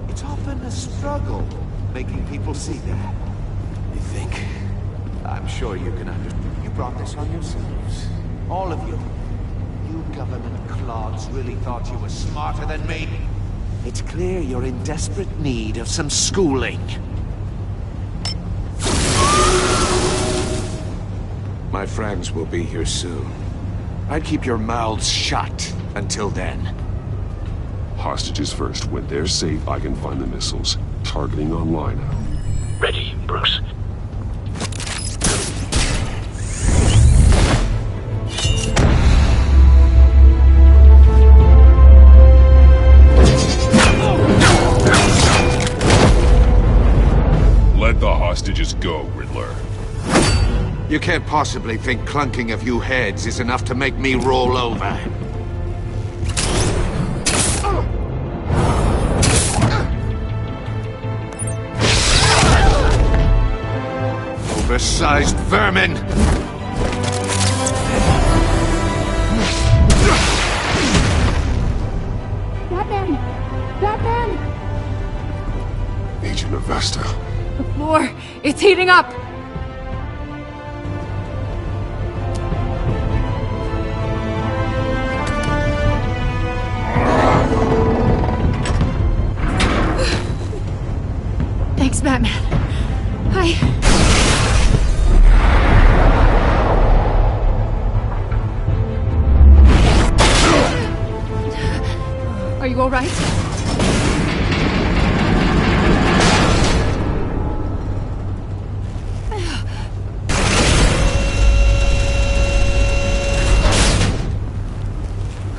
It's often a struggle making people see that. You think? I'm sure you can understand. You brought this on yourselves. All of you. You government clods really thought you were smarter than me. It's clear you're in desperate need of some schooling. My friends will be here soon. I'd keep your mouths shut until then. Hostages first. When they're safe, I can find the missiles. Targeting online now. Ready, Bruce. Let the hostages go, Riddler. You can't possibly think clunking a few heads is enough to make me roll over. Oversized vermin! Batman! Batman! Agent Avesta. The floor! It's heating up! Thanks, Batman. Are you all right?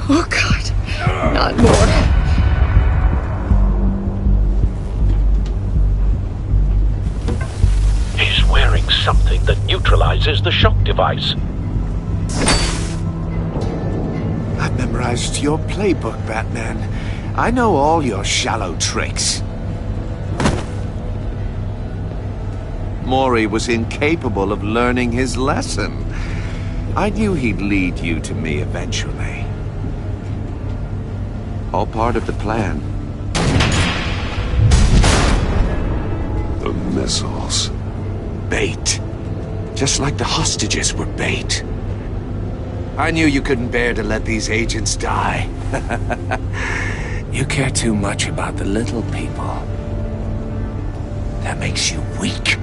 Oh, God. Not more. He's wearing something that neutralizes the shock device. I've memorized your playbook, Batman. I know all your shallow tricks. Mori was incapable of learning his lesson. I knew he'd lead you to me eventually. All part of the plan. The missiles. Bait. Just like the hostages were bait. I knew you couldn't bear to let these agents die. You care too much about the little people. That makes you weak.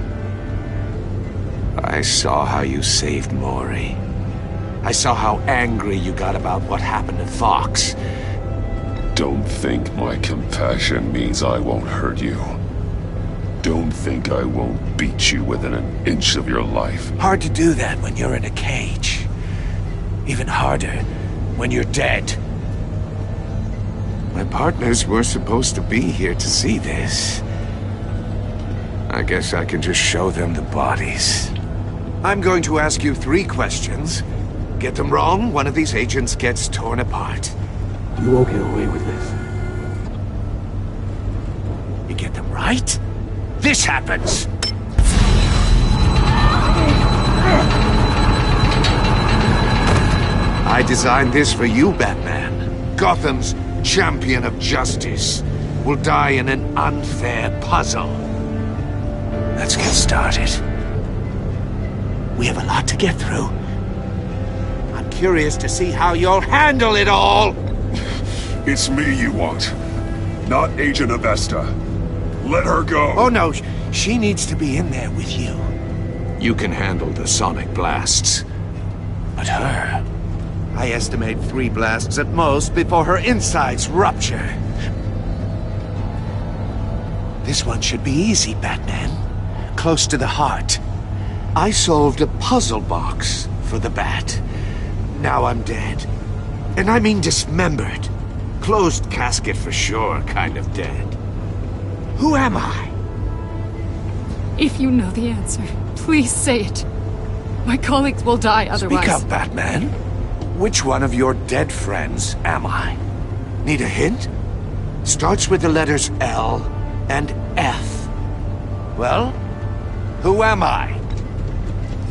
I saw how you saved Mori. I saw how angry you got about what happened to Fox. Don't think my compassion means I won't hurt you. Don't think I won't beat you within an inch of your life. Hard to do that when you're in a cage. Even harder when you're dead. My partners were supposed to be here to see this. I guess I can just show them the bodies. I'm going to ask you 3 questions. Get them wrong, one of these agents gets torn apart. You won't get away with this. You get them right, this happens! I designed this for you, Batman. Gotham's champion of justice will die in an unfair puzzle. Let's get started. We have a lot to get through. I'm curious to see how you'll handle it all! It's me you want, not Agent Avesta. Let her go! Oh no, she needs to be in there with you. You can handle the sonic blasts. But her... I estimate 3 blasts at most before her insides rupture. This one should be easy, Batman. Close to the heart. I solved a puzzle box for the Bat. Now I'm dead. And I mean dismembered. Closed casket for sure, kind of dead. Who am I? If you know the answer, please say it. My colleagues will die otherwise. Speak up, Batman. Which one of your dead friends am I? Need a hint? Starts with the letters L and F. Well, who am I?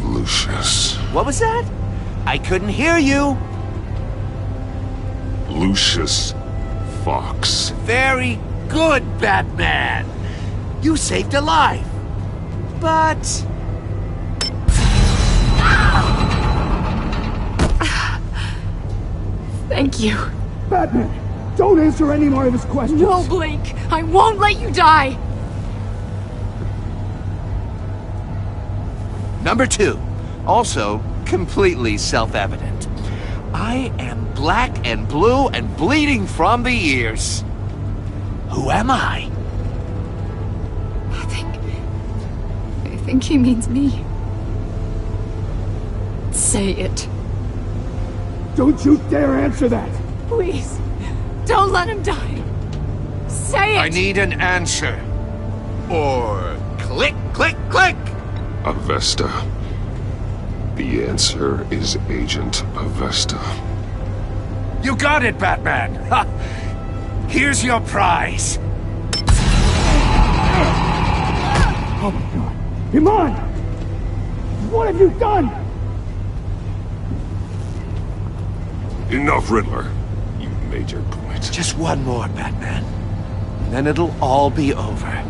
Lucius. What was that? I couldn't hear you. Lucius Fox. Very good, Batman. You saved a life. But... Thank you. Batman, don't answer any more of his questions. No, Blake. I won't let you die. Number 2. Also, completely self-evident. I am black and blue and bleeding from the ears. Who am I? I think he means me. Say it. Don't you dare answer that! Please, don't let him die. Say it! I need an answer. Or click, click, click! Avesta. The answer is Agent Avesta. You got it, Batman! Ha! Here's your prize. Oh my god. Iman! What have you done? Enough, Riddler. You've made your point. Just one more, Batman. And then it'll all be over.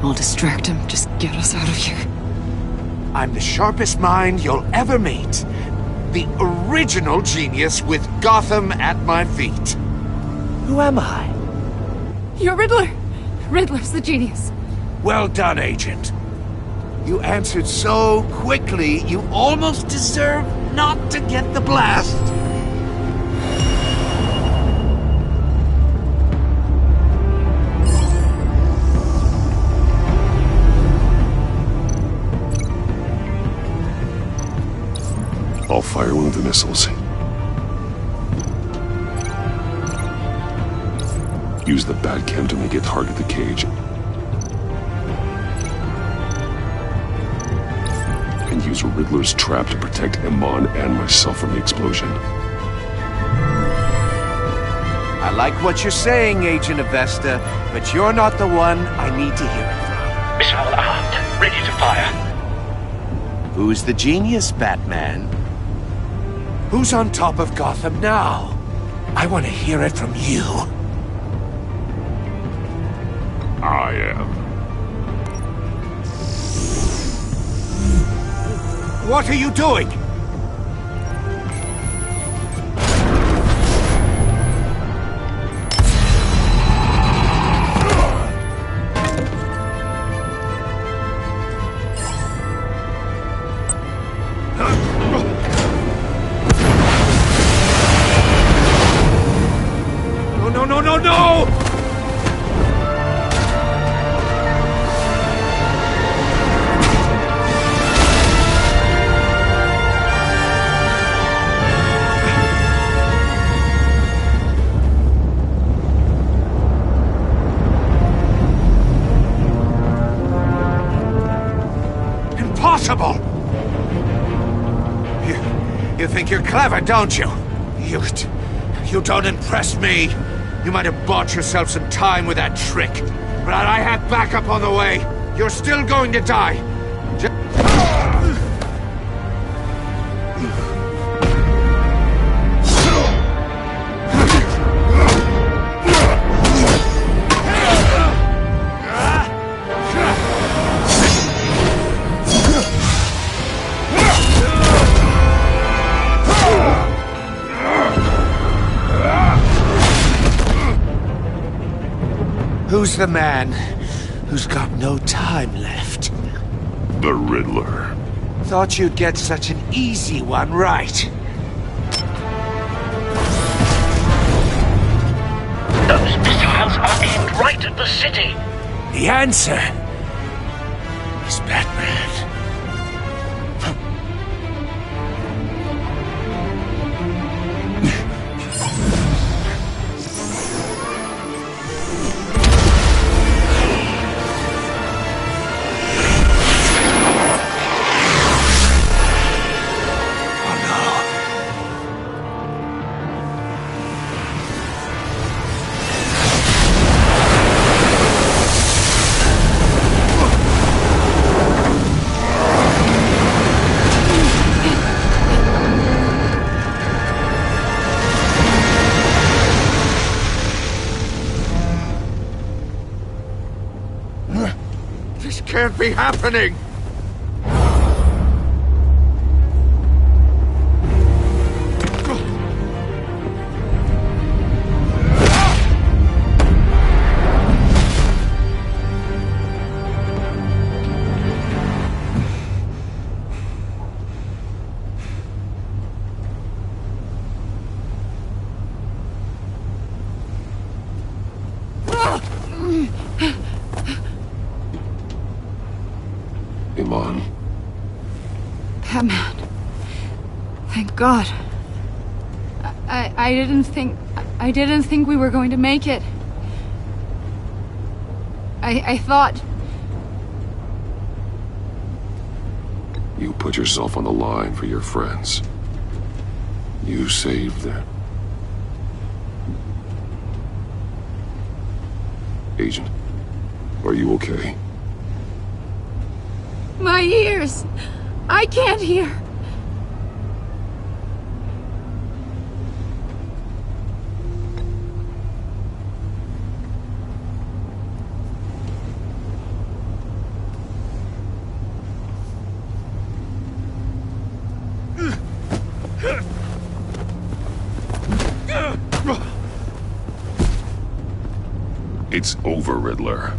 I'll distract him. Just get us out of here. I'm the sharpest mind you'll ever meet. The original genius with Gotham at my feet. Who am I? You're Riddler. Riddler's the genius. Well done, Agent. You answered so quickly, you almost deserve not to get the blast. I'll fire one of the missiles. Use the Batcam to make it target the cage. And use use Riddler's trap to protect Iman and myself from the explosion. I like what you're saying, Agent Avesta, but you're not the one I need to hear it from. Missile armed, ready to fire. Who's the genius, Batman? Who's on top of Gotham now? I want to hear it from you. I am. What are you doing? No! Impossible! You think you're clever, don't you? You don't impress me. You might have bought yourself some time with that trick, but I have backup on the way. You're still going to die. Who's the man who's got no time left? The Riddler. Thought you'd get such an easy one right. Those missiles are aimed right at the city. The answer is Batman. This can't be happening! Iman. Batman. Thank God. I didn't think we were going to make it. I thought... You put yourself on the line for your friends. You saved them. Agent, are you okay? My ears! I can't hear! It's over, Riddler.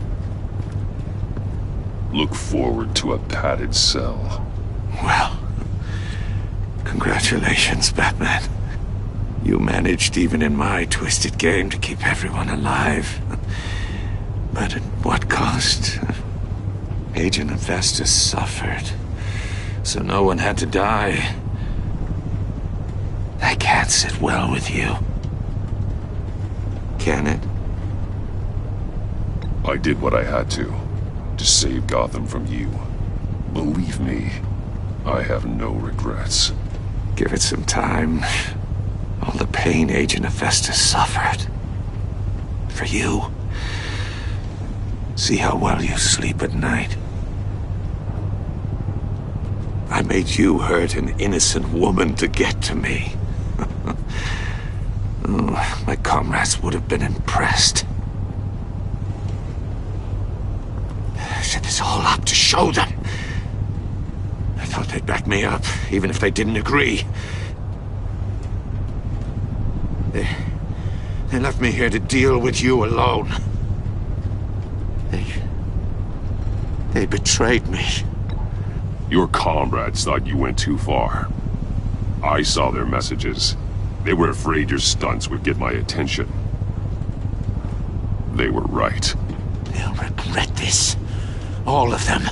Look forward to a padded cell. Well, congratulations, Batman. You managed, even in my twisted game, to keep everyone alive. But at what cost? Agent Avesta suffered, so no one had to die. That can't sit well with you. Can it? I did what I had to save Gotham from you. Believe me, I have no regrets. Give it some time. All the pain Agent Hephaestus suffered. For you. See how well you sleep at night. I made you hurt an innocent woman to get to me. Oh, my comrades would have been impressed. I set this all up to show them. I thought they'd back me up, even if they didn't agree. They left me here to deal with you alone. They betrayed me. Your comrades thought you went too far. I saw their messages. They were afraid your stunts would get my attention. They were right. They'll regret this. All of them.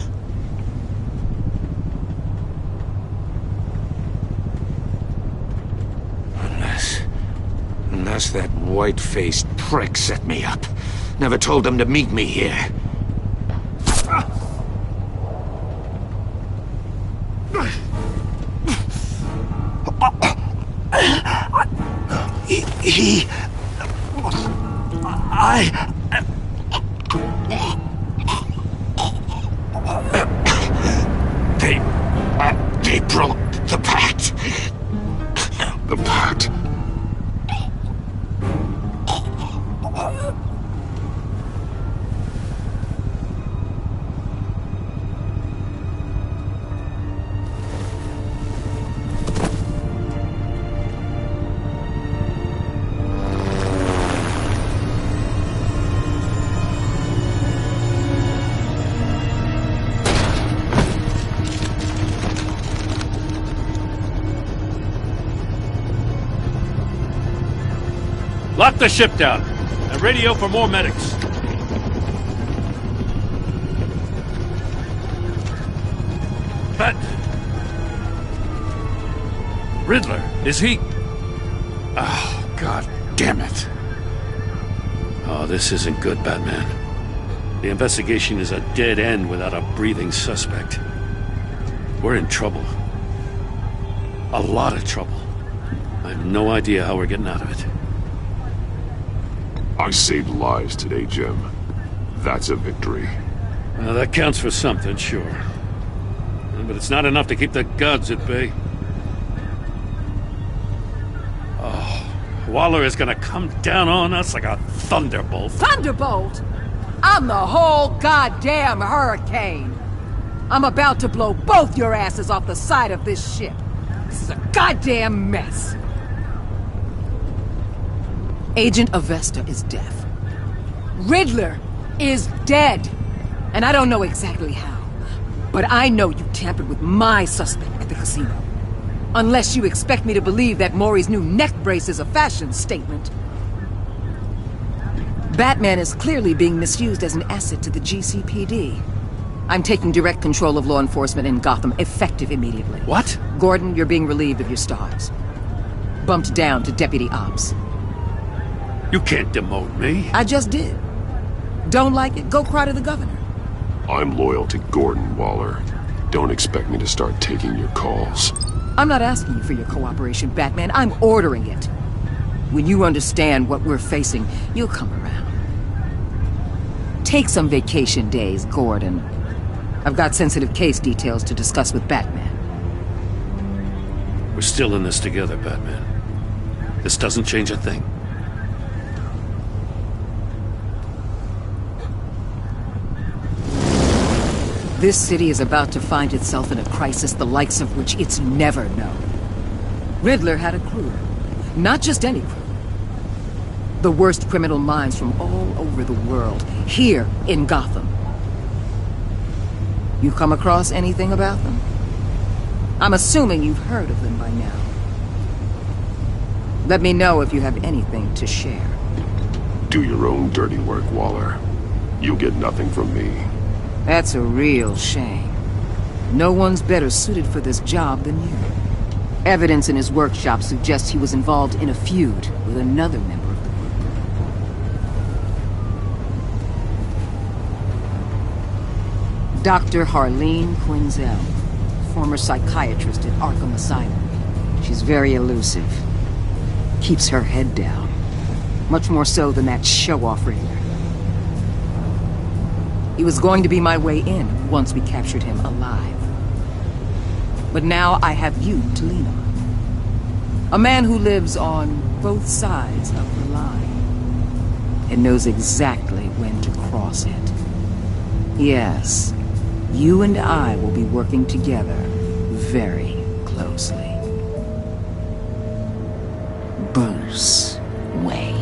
Unless that white-faced prick set me up. Never told them to meet me here. They broke the pact. The pact? Lock the ship down, and radio for more medics. But... Riddler, is he... Oh, God damn it. Oh, this isn't good, Batman. The investigation is a dead end without a breathing suspect. We're in trouble. A lot of trouble. I have no idea how we're getting out of it. I saved lives today, Jim. That's a victory. Well, that counts for something, sure. But it's not enough to keep the gods at bay. Oh, Waller is gonna come down on us like a thunderbolt. Thunderbolt? I'm the whole goddamn hurricane. I'm about to blow both your asses off the side of this ship. This is a goddamn mess. Agent Avesta is deaf. Riddler is dead. And I don't know exactly how. But I know you tampered with my suspect at the casino. Unless you expect me to believe that Maury's new neck brace is a fashion statement. Batman is clearly being misused as an asset to the GCPD. I'm taking direct control of law enforcement in Gotham, effective immediately. What? Gordon, you're being relieved of your stars. Bumped down to Deputy Ops. You can't demote me. I just did. Don't like it? Go cry to the governor. I'm loyal to Gordon, Waller. Don't expect me to start taking your calls. I'm not asking you for your cooperation, Batman. I'm ordering it. When you understand what we're facing, you'll come around. Take some vacation days, Gordon. I've got sensitive case details to discuss with Batman. We're still in this together, Batman. This doesn't change a thing. This city is about to find itself in a crisis the likes of which it's never known. Riddler had a crew. Not just any crew. The worst criminal minds from all over the world, here in Gotham. You come across anything about them? I'm assuming you've heard of them by now. Let me know if you have anything to share. Do your own dirty work, Waller. You'll get nothing from me. That's a real shame. No one's better suited for this job than you. Evidence in his workshop suggests he was involved in a feud with another member of the group. Dr. Harleen Quinzel, former psychiatrist at Arkham Asylum. She's very elusive. Keeps her head down. Much more so than that show-off Riddler. He was going to be my way in once we captured him alive. But now I have you to lean on. A man who lives on both sides of the line and knows exactly when to cross it. Yes, you and I will be working together very closely. Bruce Wayne.